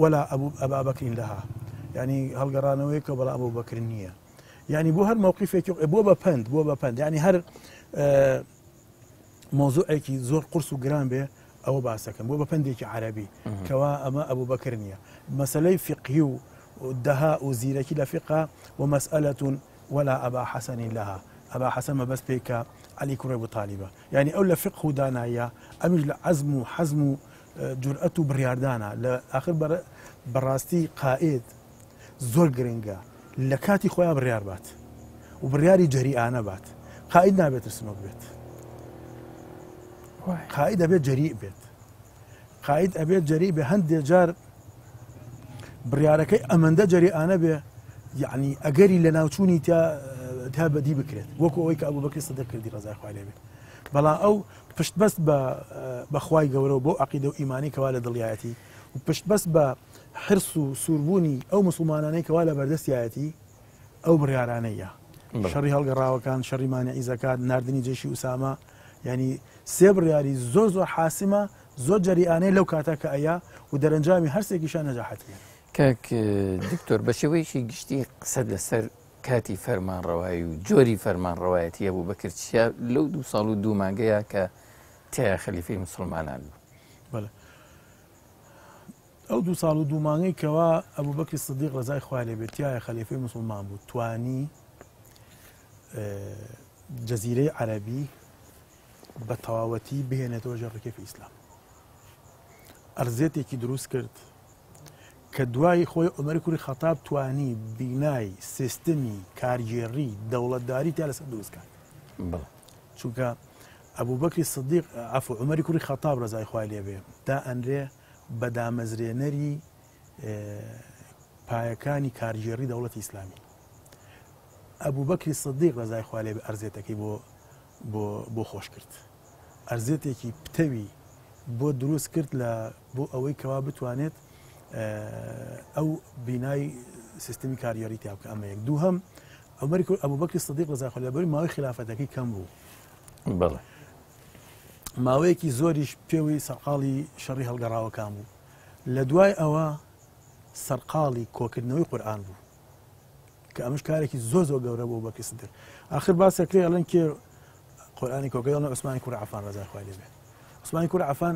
ولا ئەبا بەکرین لەها یعنی هەڵگەڕانەوەی کە بەڵام ئەبوو بەکر نییە یعنی بۆ هەر مووقیفێکی بۆ بەپەند یعنی هەر مۆزوعێکی زۆر قورس و گران بێ ئەوە باسەکەم بۆ بەپەندێکی عەرەبی کەوا ئەمە ئەبوو بەکر نییە مەسەلەی فقهی و دەها و زیرەکی لە فقه ومسألة ولا أبا حسن لها أبا حسن ما بس بيك علي كريب طالبة يعني أو لفقه دانايا أمج لعزم وحزم جرأته برياردانا لآخر براستي قائد زور جرينجا لكاتي خويا بريار بات وبرياري جريئانة بات قائد نابت رسنوك بيت قائد أبيت جريء بيت قائد أبيت جريء بهند جار بڕیارەکەی ئەمەندە جەریئانە بێ یعنی ئەگەری لە ناوچوونی تا بەدی بکرێت وەکو ئەوەی کە ئەبوو بەکری سەدیق کردی ڕزای خوای لێ بێ بەڵام ئەو پشتبەست بە خوای گەورە بۆ عەقیدە و ئیمانی کەوا لە دڵیایەتی و پشتبەست بە حرس و سووربوونی ئەو موسڵمانانەی کەوا لە بەردەستیایەتی ئەو بڕیارانەیە شەڕی هەڵگەڕاوەکان شەڕی مانعی زەکات ناردنی جێشی ئوسامە یعنی سێ بڕیاری زۆر زۆر حاسمە زۆر جەریئانەی لەو کاتە کە ئەیە و دەرەنجامی هەرسێکیشان نەجاحەتیە کاک دکتۆر بە شێوەیەکی گشتی قسەت لەسەر کاتی فەرمانڕەوایی و جۆری فەرمانڕەوایەتی هەبوو بەکردچیا لەو 2 ساڵ و 2 مانگەیە کە تیا خەلیفەی موسڵمانان بوو ئەو 2 ساڵ و 2 مانگەی کەوا ئەبوو بەکری سەدیق ڕزای خوای لێ بێ تایە خەلیفەی موسڵمان بوو توانی جەزیرەی عەرەبی بە تەواوەتی بهێنێتەوە ژێر ڕێکەفی ئیسلام ئەرزێتێکی دروست کرد کە دوای خۆی عومەری کوڕی خەتاب توانی بینای سیستمی کارگێڕی دەوڵەتداری تا لەسەر دروستکات چونکە ئەبوو بەکری سەدیق عەفو عومەری کوڕی خەتاب ڕزای خوای لێ بێ دا ئەنرێ بە دامەزرێنەری پایەکانی کارگێڕی دەوڵەتی ئیسلامی ئەبوو بەکری سەدیق ڕزای خوای لێ بێ ئەرزێتەکەی بۆ خۆش کرد ئەرزێتێکی پتەوی بۆ دروست کرد بۆ ئەوەی کەوا بتوانێت ئەو بینای سیستمی کاریێڕی تیا بکە ئەمە یەک دووهەم ئەبوو بەکری سەدیق ڕزای خوای لێ بێ ماوەی خلافەتەکەی کەم بوو ماوەیەکی زۆریش پێوی سەرقاڵی شەڕی هەڵگەڕاوەکان بوو لە دوای ئەوە سەرقاڵی کۆکردنەوەی قورئان بوو کە ئەمەش کارێکی زۆر گەورە بوو بەکری سەدیق ئاخر باسەکرێ ئەڵێن کێ قورئانی کۆکردەوە عوسمانی کوڕی عەفان ڕزای خوای لێ بێ عوسمانی کوڕی عەفان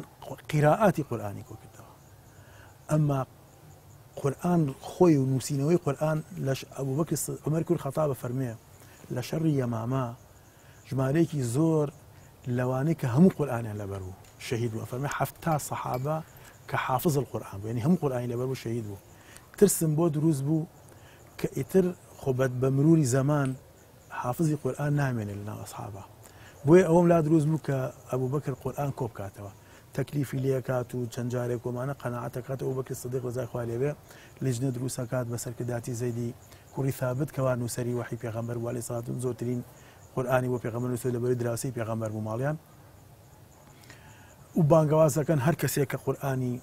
قیراءاتی قورئانی کۆکردەوە ئەمما قورئان خۆی و نووسینەوەی قورئان لەش ئەبوو بەکری عومەری کوڕی خەتاب فەرمێ لە شەڕی یەمامە ژمارەیەکی زۆر لەوانەی کە هەموو قورئانیان لەبەر بوو شەهید بوو فەرمێ 70 سەحابە کە حافظ القورئان بوو یعنی هەموو قورئانی لەبەر بوو شەهید بوو ترسم بۆ دروست بوو کە ئیتر خۆبەت بە مروری زەمان حافظی قورئان نامێنێت لەناو ئەسحابە بۆیە ئەوەم لا دروست بوو کە ئەبوو بەکر قورئان کۆ بکاتەوە تەکلیفی لێکات و چەند جارێک کۆمانە قەناعەتەکات ئەوبوو بەکر سەدیق ڕزای خوای لێ بێ لیژنە دروستەکات بەسەرکرداتی زەیدی کوڕی ثابت کەوا نووسەری وحی پێغەمبەر بوو عەلەیهی سەڵات و زۆرترین قورئانی بۆ پێغەمبەر نووسێ لەبەری دراوسەی پێغەمبەر بوو ماڵیان و بانگەوازەکەن هەر کەسێک کە قورئانی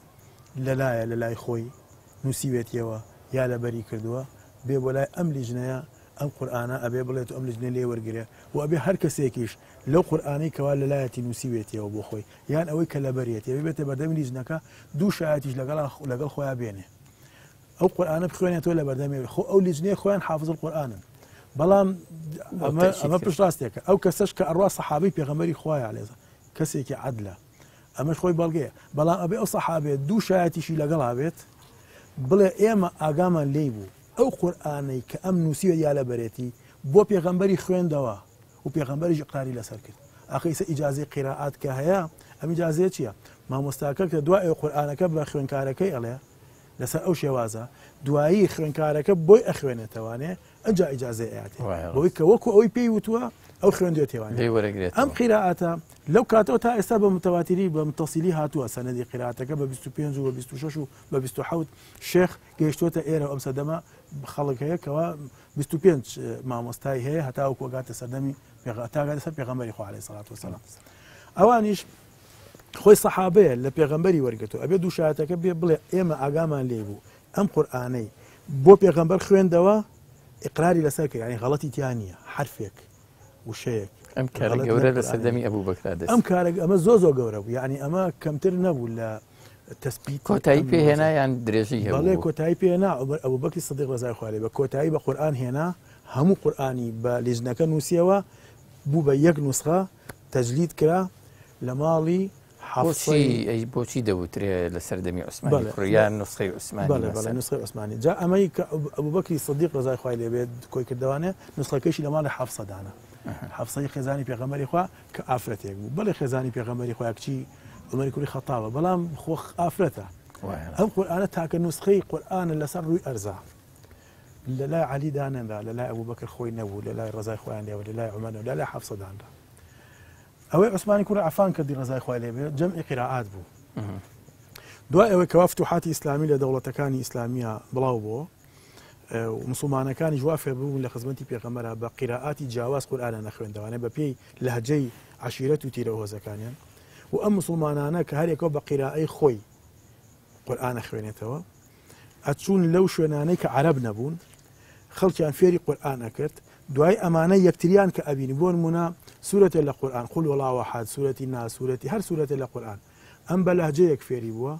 لەلایە لە لای خۆی نووسیوێتیەوە یا لەبەری کردووە بێ بۆ لای ئەم لیژنەیە ئەم قورئانە ئەبێ بڵێت ئەم لیژنە لێ وەرگرێ و ئەبێ هەر کەسێکیش لەو قورئانەی کەوا لەلایەتی نووسیوێتیەوە بۆ خۆی یان ئەوەی کە لەبەرێت بێتە بەردەمی لیژنەکە دوو شایەتیش لەگەڵ خۆیان بێنێ ئەو قورئانە بخوێنێتەوە لە بەردەمی خۆ ئەو لیژنەیە خۆیان حافظ القورئانن بەڵام ئەمە پشت ڕاستێکە ئەو کەسەش کە ئەڕوا سەحابەی پێغەمبەری خوای عەلەیهی کەسێکی عەدلە ئەمەش خۆی بەڵگەیە بەڵام ئەبێ ئەو سەحابێ دوو شایەتیشی لەگەڵا بێت بڵێ ئێمە ئاگامان لێی بوو ئەو قورئانەی کە ئەم نووسیوە یا لەبەرێتی بۆ پێغەمبەری خوێندەوە و پێغەمبەریش ئیقراری لەسەر کرد ئاخەیسە ئیجازەی قیراءات کە هەیە ئەم ئیجازەیە چییە مامۆستاکە کە دوای خوێنکارەکە بە خوێنکارەکەی ئەڵێ لەسەر ئەو شێوازە دوایی خوێنکارەکە بۆی ئەخوێنێتەوانێ ئەنجا ئیجازەی ئەیاتێ بۆی کە وەکو ئەوەی پێی وتووە ئەو خوێندوێتێوانێ وەرەگرێت ئەم قیراعەتە لەو کاتەوە تا ئێستا بە متەواتری بە متەسیلی هاتووە سەنەدی قیراعەتەکە بە 25 و بە 26 و بە 27 شێخ گەیشتوتە ئێرە ئەم سەدەمە خەڵک هەیەکەوە 25 مامۆستای هەیە هەتا وەکو گاتە سەردەمی تاگاتە سەر پێغەمبەری خوا عەلەیهی سەڵات وسەلام ئەوانیش خۆی سەحابەیە لە پێغەمبەری وەرگرتووە ئەبێ دوو شایەتەکە بێ بڵێ ئێمە ئاگامان لێ بوو ئەم قورئانەی بۆ پێغەمبەر خوێندەوە ئیقراری لەسەر کرد یعنی غەڵەتی تیان نییە حرفێک وشەیەک ئەم کارە گەورە لە سەردەمی ئەبوو بەکرا دەست ئەم کارە ئەمە زۆر گەورە بوو یعنی ئەمە کەمتر نەبوو لە تەسبیت کۆتایی پێهێنا یان درێژی هەبوو بەڵێ کۆتایی پێهێنا ئەبوو بەکری سەدیق ڕەزای خوا لێبێ بە کۆتایی بە قورئان هێنا هەموو قورئانی بە لیژنەکە نووسیەوە بوو بە یەک نوسخە تەجلید کرا لە ماڵی بۆچی دەوترێ لە سەردەمی عوسمانی کوڕیان نسخەی عوسمانی بەڵێ نسخەی عوسمانی جا ئەمەی کە ئەبوو بەکری سەدیق ڕەزای خوای لێبێت کۆی کردوانێ نسخەکەیشی لە ماڵی حەفسە دانا حەفسەی خێزانی پێغەمبەری خوا کە ئافرەتێک بوو بەڵێ خێزانی پێغەمبەری خوا کچی عومەری کوڕی خەتابە بەڵام خۆ ئافرەتە ئەم قورئانە تاکە نسخەی قورئانە لەسەر ڕووی ئەرزا لە لای عەلی دانێنرا لە لای ئەبوو بەکر خۆی نەبوو لە لای ڕەزای خۆیان لێوە لە لای عومەر لە لای حەفسە دانرا ئەوەی عوسمانی کوڕی عەفان کردی ڕەزای خوای لێبێت جەمعی قیراعات بوو دوای ئەوەی کەوا فتوحاتی ئیسلامی لە دەوڵەتەکانی ئیسلامیە بڵاو بووە مسلمانەکانی جوا فێر بوون لە خزمەتی پێغەمبەرە بە قیراعاتی جیاواز قورئانە نەخوێندەوانێ بە پێی لەهجەی عەشیرەت و تیرە هۆزەکانیان و ئەم مسلمانانە کە هەرێکەوە بە قیراعەی خۆی قورئانە خوێنێتەوە ئەچوون لەو شوێنانەی کە عەرەب نەبوون خەڵکیان فێری قورئانە کرد دوای ئەمانە یەکتریان کە ئەبینی بۆ نمونە سورەتێک لە قورئان قل والله احد سورەتی ناس سورەتی هەر سورەتێک لە قورئان ئەم بە لەهجەیەک فێری بووە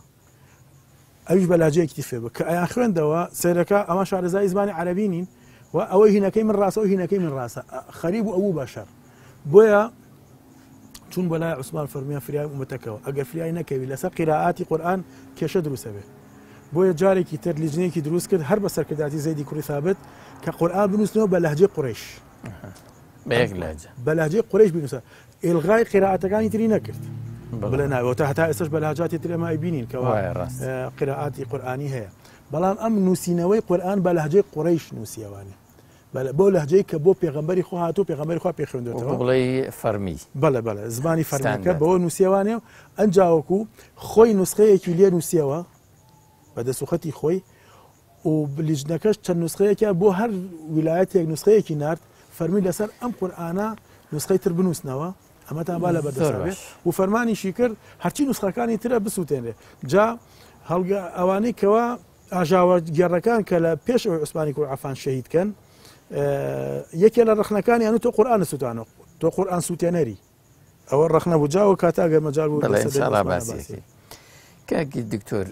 ئەویش بە لەهجەیەکی فێر بووە کە ئەیان خوێندەوە سەیرەکە ئەمە شارەزای زمانی عەرەبی نین و ئەوەی هینەکەی من ڕاستە ئەو هینەکەی من ڕاستە خەریب و ئەووو بەشەر بۆیە چون بەلای عوسمان فەرمیان فریای ئومەتەکەەوە ئەگەر فریای نەکەوی لەسەر قیراعاتی قورئان کێشە دروستە بێ بۆیە جارێکی تر لیژنەیەکی دروست کرد هەر بە سەرکرداتی زەیدی کوڕی ثابت کە قورئان بنووسنەوە بە لەهجەی قوڕیش بە لەهجەی قوڕیش بنووسە ئێلغای قیراعەتەکانی تری نەکرد بڵێ ناوێتە هەتا ئێستش بە لەهجاتی تر ئێمە ئەیبینین کەەوە قیراعاتی قورئانی هەیە بەڵام ئەم نووسینەوەی قورئان بە لەهجەی قوڕیش نووسیەوانێ بۆ لەهجەی کە بۆ پێغەمبەری خوا هاتوو پێغەمبەری خوا پێخوێندوێتەوە بڵێ فەرمی بەڵێ زمانی فەرمیەکە بەوە نووسیەوانێ و ئەنجاوەکو خۆی نوسخەیەکی لێ نووسیەوە بە دەسوخەتی خۆی و لیژنەکەش چەند نوسخەیەکە بۆ هەر ویلایەتێک نوسخەیەکی نرد فەرمی لەسەر ئەم قورئانە نوسخەی تر بنووسنەوە ئەمەتان با لە بەردەستێت و فەرمانیشی کرد هەرچی نوسخەکانی ترە بسووتێنێ جا هەڵگە ئەوانەی کەوا ئاژاوە گێڕەکان کە لە پێش ئەوەی عوسمانی کوڕی عەفان شەهیدکەن یەکێ لە ڕخنەکانی هەنوو تۆ قورئانە سووتانەوە تۆ قورئان سووتێنەری ئەوە ڕخنە بوو جاوە کاتاگەر مەجال بوو کاکی دکتۆر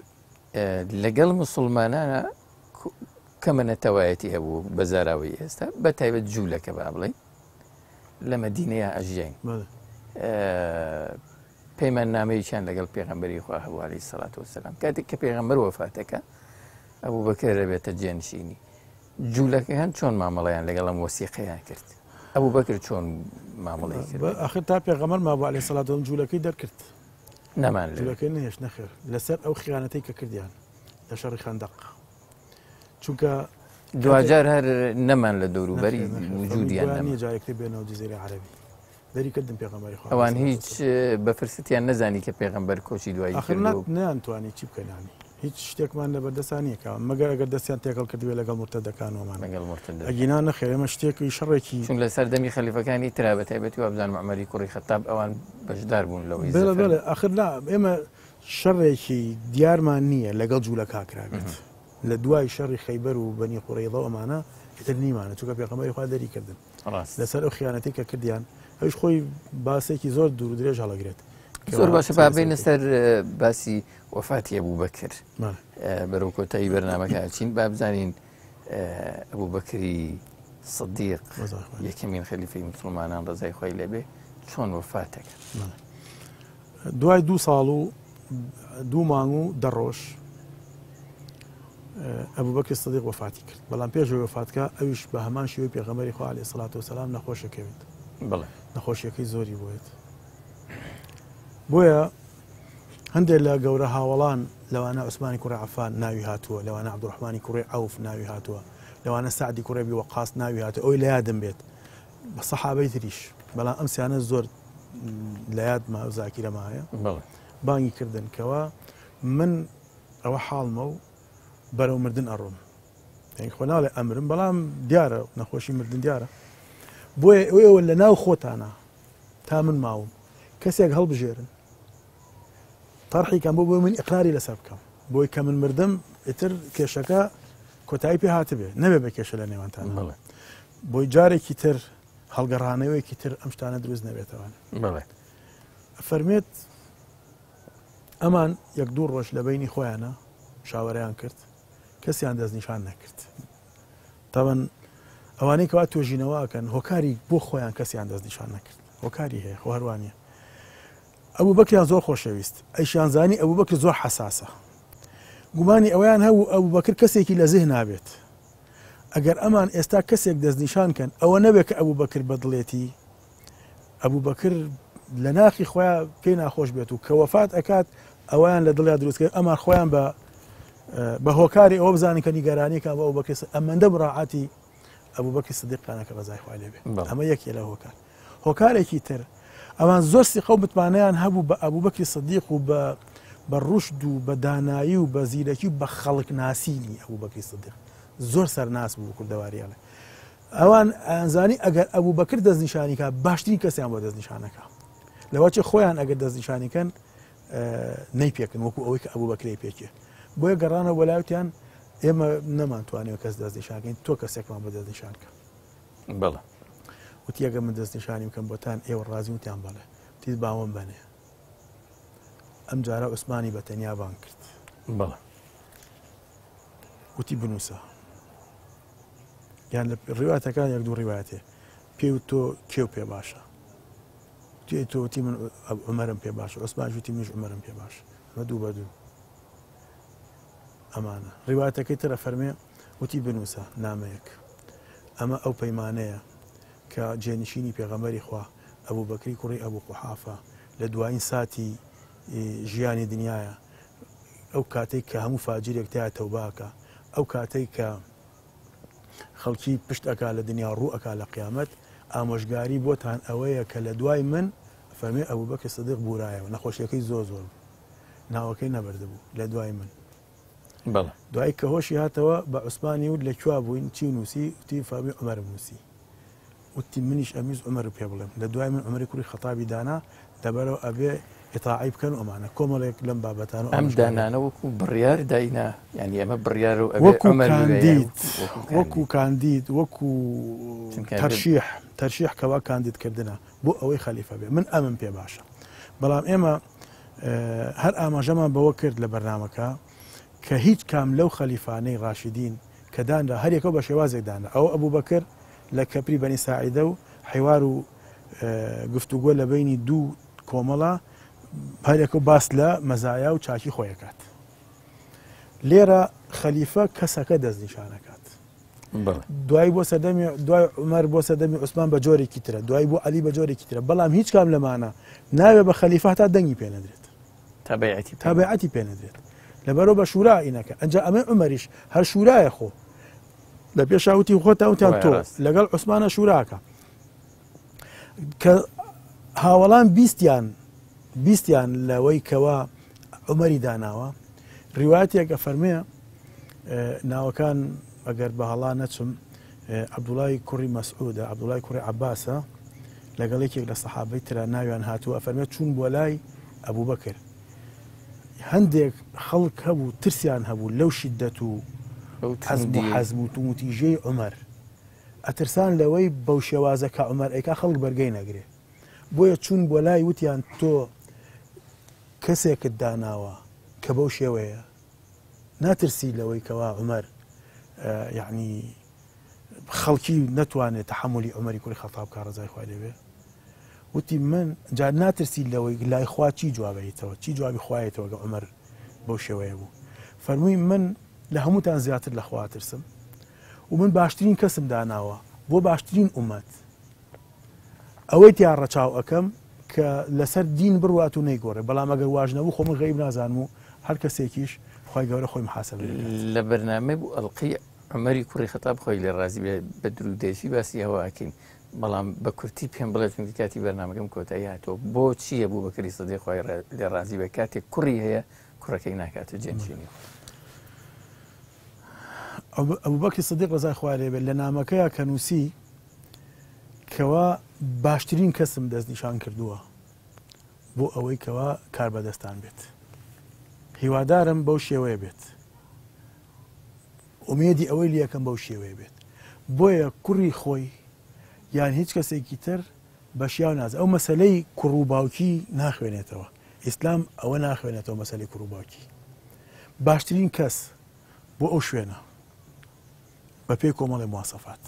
لەگەڵ مسلمانانە کەمە نەتەوایەتی هەبوو بە زاراوەی ئێستا بە تایبەت جوولەکە با بڵێ لە مەدینەیە ئەژیان پەیمان نامەیەکیان لەگەڵ پێغەمبەری خوا هەبوو عەلەیهی سەڵات وەسەلام کاتێک کە پێغەمبەر وەفاتەکە ئەبوو بەکر دەبێتە جێنشینی جوولەکەیان چۆن مامەڵەیان لەگەڵ ئەم وەسیقەیان کرد ئەبوو بەکر چۆن مامەڵەی کرد ئاخر تا پێغەمبەر مابوو عەلەیهی سەڵات وەسەلام جوولەکەی دەرکرد نەمان جوولەکەی نەهێشت نەخێر لەسەر ئەو خیانەتەی کە کردیان لە شەڕی خەندەق چونکە دوجار هەر نەمان لە دەوروبەری وجودیان نەمانی جارێکتر بێنەوە جزیرەی عەرەبی دەری کردن پێغەمبەری خوا ئەوان هیچ بەفرستیان نەزانی کە پێغەمبەر کۆچی دوایی نەیانتوانی چی بکەنانی هیچ شتێکمان لە بەردەستانیەکە مەگەر ئەگەر دەستیان تێکەڵ کردوێ لەگەڵ مرتەدەکانەوەمان ئەگینا نەخێر ئێمە شتێکی شەڕێکی چون لە سەردەمی خەلیفەکانی ترا بە تایبەتی وابزانم عومەری کوڕی خەتاب ئەوان بەشدار بوون لەوەی بڵێ ئاخر لا ئێمە شەڕێکی دیارمان نییە لەگەڵ جوولەکە کرابێت لە دوای شەڕی خەیبەر و بەنی قوڕەیڵە ئەمانە ئیتر نیمانە چونکە پێغەمبەری خوا دەری کردن لەسەر ئەو خیانەتی کە کردیان ئەوش خۆی باسێکی زۆر دوور و درێژ هەڵەگرێت زۆر باشە بابێنە سەر باسی وەفاتی ئەبوو بەکر بەرەو کۆتایی بەرنامەکە چین با بزانین ئەبوو بەکری سەدیق یەکەمین خەلیفەی موسڵمانان ڕەزای خۆی لێبێ چۆن وەفاتەکە دوای 2 ساڵ و 2 مانگ و 10 ڕۆژ ئەبوو بەکری سەدیق وەفاتی کرد بەڵام پێشەوەی وەفاتکە ئەویش بە هەمان شێوەی پێغەمبەری خوا عەلەیهی سەڵات وەسەلام نەخۆشەکەوێت نەخۆشیەکەی زۆری بۆیت بۆیە هەندێک لە گەورە هاوڵان لەوانە عوسمانی کوڕی عەفان ناوی هاتووە لەوانە عەبدوڕەحمانی کوڕی عەوف ناوی هاتووە لەوانە سەعدی کوڕی ئەبی وەقاس ناوی هاتووە ئەوی لە یادم بێت بە سەحابەی تریش بەڵام ئەم سیانە زۆر لە یاد ما زاکیرە مایە بانگی کردن کەوا من ئەوە حاڵمە و بەرەو مردن ئەڕۆم خۆ ناڵێ ئەمرم بەڵام دیارە نەخۆشی مردن دیارە بۆیە ئەوە لە ناو خۆتانە تا من ماوم کەسێک هەڵبژێرن تەرحیکەم بۆ من ئیقراری لەسەر بکەم بۆی کە من مردم ئیتر کێشەکە کۆتایی پێ هاتبێ نەبێ بە کێشە لە نێوانتان بۆی جارێکی تر هەڵگەڕانەوەیەکی تر ئەم شتانە دروست نەبێتەوە فەرمێت ئەمان یەک دوو ڕۆژ لە بینی خۆیانە شاوەڕیان کرد کەسیان دەستنیشان نەکرد تاوان ئەوانەی کەوا تۆژینەوەکەن هۆکاری بۆ خۆیان کەسیان دەستنیشان نەکرد هۆکاری هەیە خۆ هەروانە ئەوبوو بەکریان زۆر خۆشەویست ئەیشیان زانی ئەوبوو بەکر زۆر حەساسە گومانی ئەویان هەبوو ئەوبوو بەکر کەسێکی لە زێه نابێت ئەگەر ئەمان ئێستا کەسێک دەستنیشانکەن ئەوە نەبێت کە ئەوبوو بەکر بەدڵێتی ئەوبوو بەکر لە ناخی خۆیان پێی ناخۆش بێت و کە وەفات ئەکات ئەویان لە دڵیا دروستکرد ئەمان خۆیان بە هۆکاری ئەوە بزانین کە نیگەرانیکە بە ئەوبوو بەکر ئەمەندە مراعاتی ئەوبوو بەکر سیدیقانەکە ڕەزای خوا لێ بێ ئەمە یەکێ لە هۆکارێکی تر ئەوان زۆر سیقە و متمانەیان هەبوو بە ئەوبوو بەکری سیدیق و بە ڕوشد و بە دانایی و بە زیرەکی و بە خەڵک ناسینی ئەوبوو بەکری سیدیق زۆر سەرناس بوو کوردەواریانە ئەوان ئەنزانی ئەگەر ئەوبوو بەکر دەستنیشانیکە باشترین کەسیان بۆ دەستنیشانەکە لەوەچی خۆیان ئەگەر دەستنیشانیکەن نەیپێکن وەکو ئەوەی کە ئەوبوو بەکرێ پێکێ بۆیە گەڕانەوە بەلایوتیان ئێمە نەمانتوانێت کەس دەستنیشانکەین تۆ کەسێکمان بە دەستنیشانکە بەڵێ وتی ئەگە من دەستنیشانی بکەم بۆتان ئێوە ڕازی وتیان بەڵێ تیت باوەم بەنێ ئەم جارە عوسمانی بە تەنیا بان کرد بەڵێ وتی بنووسە یان لە ڕیواتەکان یەک دوو ڕیواتێ پێ و تۆ کێو پێ باشە تۆ وتی من عومەرم پێ باشە عوسمان وتی منیش عومەرم پێ باشە ئەمە دوو بە دوو ئەمانە ڕیواتەکەی ترە فەرمێ وتی بنووسە نامەیەک ئەمە ئەو پەیمانەیە کە جێنشینی پێغەمبەری خوا ئەبوو بەکری کوڕی ئەبوو قوحافە لە دوایین ساتی ژیانی دنیاە ئەو کاتێک کە هەموو فاجرێک تایە تەوباکە ئەو کاتێک کە خەڵکی پشت ئەکا لە دنیا ڕوو ئەکا لە قیامەت ئامۆژگاری بۆتان ئەوەیە کە لە دوای من فەرمێ ئەبوو بەکر سیدیق بورایەوە نەخۆشیەکەی زۆر ناوەکەی نەبەردەبوو لە دوای من دوای کە هۆشی هاتەوە بە عوسمانی و لەکووا بووین چی نووسی وتی فەرمی عومەرم نووسی وتی منیش ئەمیز عومەر پێ بڵێم لە دوای من عومەری کوڕی خەتابی دانا دەبەرەوە ئەبێ ئیطاعی بکەن و ئەمانە کۆمەڵێک لەم بابەتانە ئەم دانانە وەکو بڕیار داینا یعنی ئەمە بڕیار و وەکو کاندید وەکو تەرشیح کەوا کاندیدکردنە بۆ ئەوەی خەلیفە بێ من ئەمن پێ باشە بەڵام ئێمە هەر ئاماژەمان بەوە کرد لە بەرنامەکە کە هیچ کام لەو خەلیفانەی ڕاشدین کە دانرا هەرێکەوە بە شێوازێک دانا ئەو ئەبوو بەکر لە کەپری بەنی ساعیدە و حیوار و گفتوگۆ لە بینی دوو کۆمەڵە هەرێکە باس لە مەزایە و چاکی خۆیەکات لێرە خەلیفە کەسەکە دەستنیشانەکات دوای بۆ سەردەمی دوای عومەر بۆ سەردەمی عوسمان بە جۆرێکی ترە دوای بۆ عەلی بە جۆرێکی ترە بەڵام هیچ کام لەمانە ناوێ بە خەلیفە تا دەنگی پێ نەدرێت تابعەتی پێ نەدرێت لەبەرەوە بە شورا ئینەکە ئەنجا ئەمە عومەریش هەر شورایە خۆ لە پێشاوتی خۆتان وتیان تۆ لەگەڵ عوسمانە شوراکە کە هاوڵان بیستیان لەوەی کەوا عومەری داناوە ڕیواتێکە فەرمێ ناوەکان ئەگەر بە هەڵا نەچم عەبدوڵای کوڕی مەسعودە عەبدوڵای کوڕی عەباسە لەگەڵێکێک لە سەحابەی ترە ناویان هاتووە فەرمێ چوون بۆ لای ئەبوو بەکر هەندێک خەڵک هەبوو ترسیان هەبوو لەو شیدەت و حەزم و تومتیژەی عومەر ئەترسان لەوەی بەو شێوازە کە عومەر ئەیکا خەڵک بەرگەی نەگرێ بۆیە چوون بۆ لای وتیان تۆ کەسێکت داناوە کە بەو شێوەیە ناترسی لەوەی کەوا عومەر یعنی خەڵکی نەتوانێت تەحەمولی عومەری کوڕی خەتاب کا ڕەزای خوا لێ بێ وتی من جا ناترسی لەوەی لای خوا چی جوابێتەوە چی جوابی خوایەتەوە گە عومەر بەو شێوەیە بوو فەرمووی من لە هەمووتان زیاتر لە خوا ترسم و من باشترین کەسم داناوە بۆ باشترین ئومەت ئەوەی تیان ڕەچاو ئەەکەم کە لەسەر دین بڕوات و نەیگۆڕێ بەڵام ئەگەر واژنەبوو خۆ من غەیب نازانم و هەر کەسێکیش خی گەورە خۆی محاسب لە بەرنامە بوو ئەڵقی عومەری کوڕی خەتاب خۆی لێ ڕازی بە درودێشی باسی هەواکەین بەڵام بە کورتی پێم بڵێت کاتی بەرنامەکەم کۆتایی هاتەوە بۆ چییە بوو بەکری سەدەی خۆی لێ ڕازی بە کاتێک کوڕی هەیە کوڕەکەی ناکاتە جێنشینی ئەبوو بەکری سەدیق ڕەزای خوای لێ بێت لە نامەکەیە کە نووسی کەوا باشترین کەسم دەست نیشان کردووە بۆ ئەوەی کەوا کار بەدەستان بێت هیوادارم بەو شێوەیە بێت ئومێدی ئەوەی لەکەم بەو شێوەیە بێت بۆیە کوڕی خۆی یان هیچ کەسێکی تر بەشیاو ناز ئەو مەسلەی کوڕ و باوکی ناخوێنێتەوە ئیسلام ئەوە ناخوێنێتەوە مەسلەی کوڕ و باوکی باشترین کەس بۆ ئەو شوێنە بە پێی کۆمەڵی مواسەفات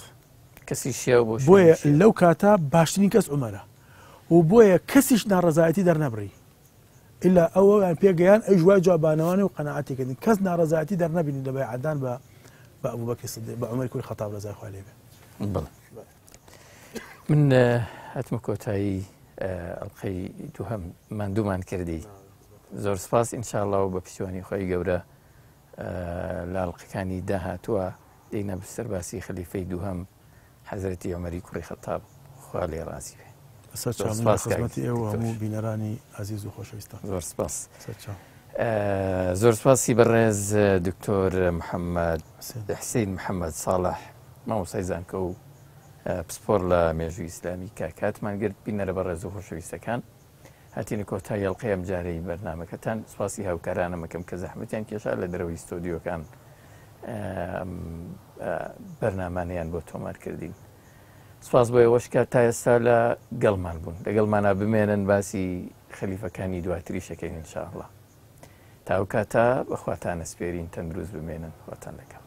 کەسی شێو بۆیە لەو کاتە باشترین کەس عومەرە و بۆیە کەسیش ناڕەزایەتی دەرنەبڕی ئللا ئەوەیان پێگەیان ئەی ژوای جوابانەوانە و قەنەعەتێکردن کەس ناڕەزایەتی دەرنەبینی لە بەیعەدان بە ئەبوو بەکری سیدیق بە عومەری کوڕی خەتاب ڕەزای خوا لێ بێت. من هەتمە کۆتایی ئەڵقەی دووهەم ماندوومان کردی زۆر سپاس ئینشاءڵڵا و بە پشتیوانی خۆی گەورە لە ئەڵقەکانی داهاتووە دێینە بەسەر باسی خەلیفەی دووهەم حەزرەتی عومەری کوڕی خەتاب خوا لێ ڕازی بێ. خزمەتی ئێوە هەموو بینەرانی عەزیز و خۆشەویستان زۆر سپاس. زۆر سپاسی بەڕێز دکتۆر محەممەد حسین محەممەد ساڵح مامۆستای زانکە و پسپۆر لە مێژووی ئیسلامی کاکاتمان گرت بینەرە بەڕێز و خۆشەویستەکان هاتینە کۆتایی ئەڵقەی ئەم جارەی بەرنامەکەتان سپاسی هاوکارانەمەکەم کە زەحمەتیان کێشا لە دەرەوەی ستۆدیۆکان بەرنامانیان بۆ تۆمار کردین. سپاس بۆ ئێوەش کە تا ئێستا لە گەڵمان بوون لەگەڵمانە بمێنن باسی خەلیفەکانی دواتری شەکەین ئینشاءڵڵا تا ئەو کاتە بەخواتان ئەسپێرین تەندروست بمێنن خواتان لەگەڵ.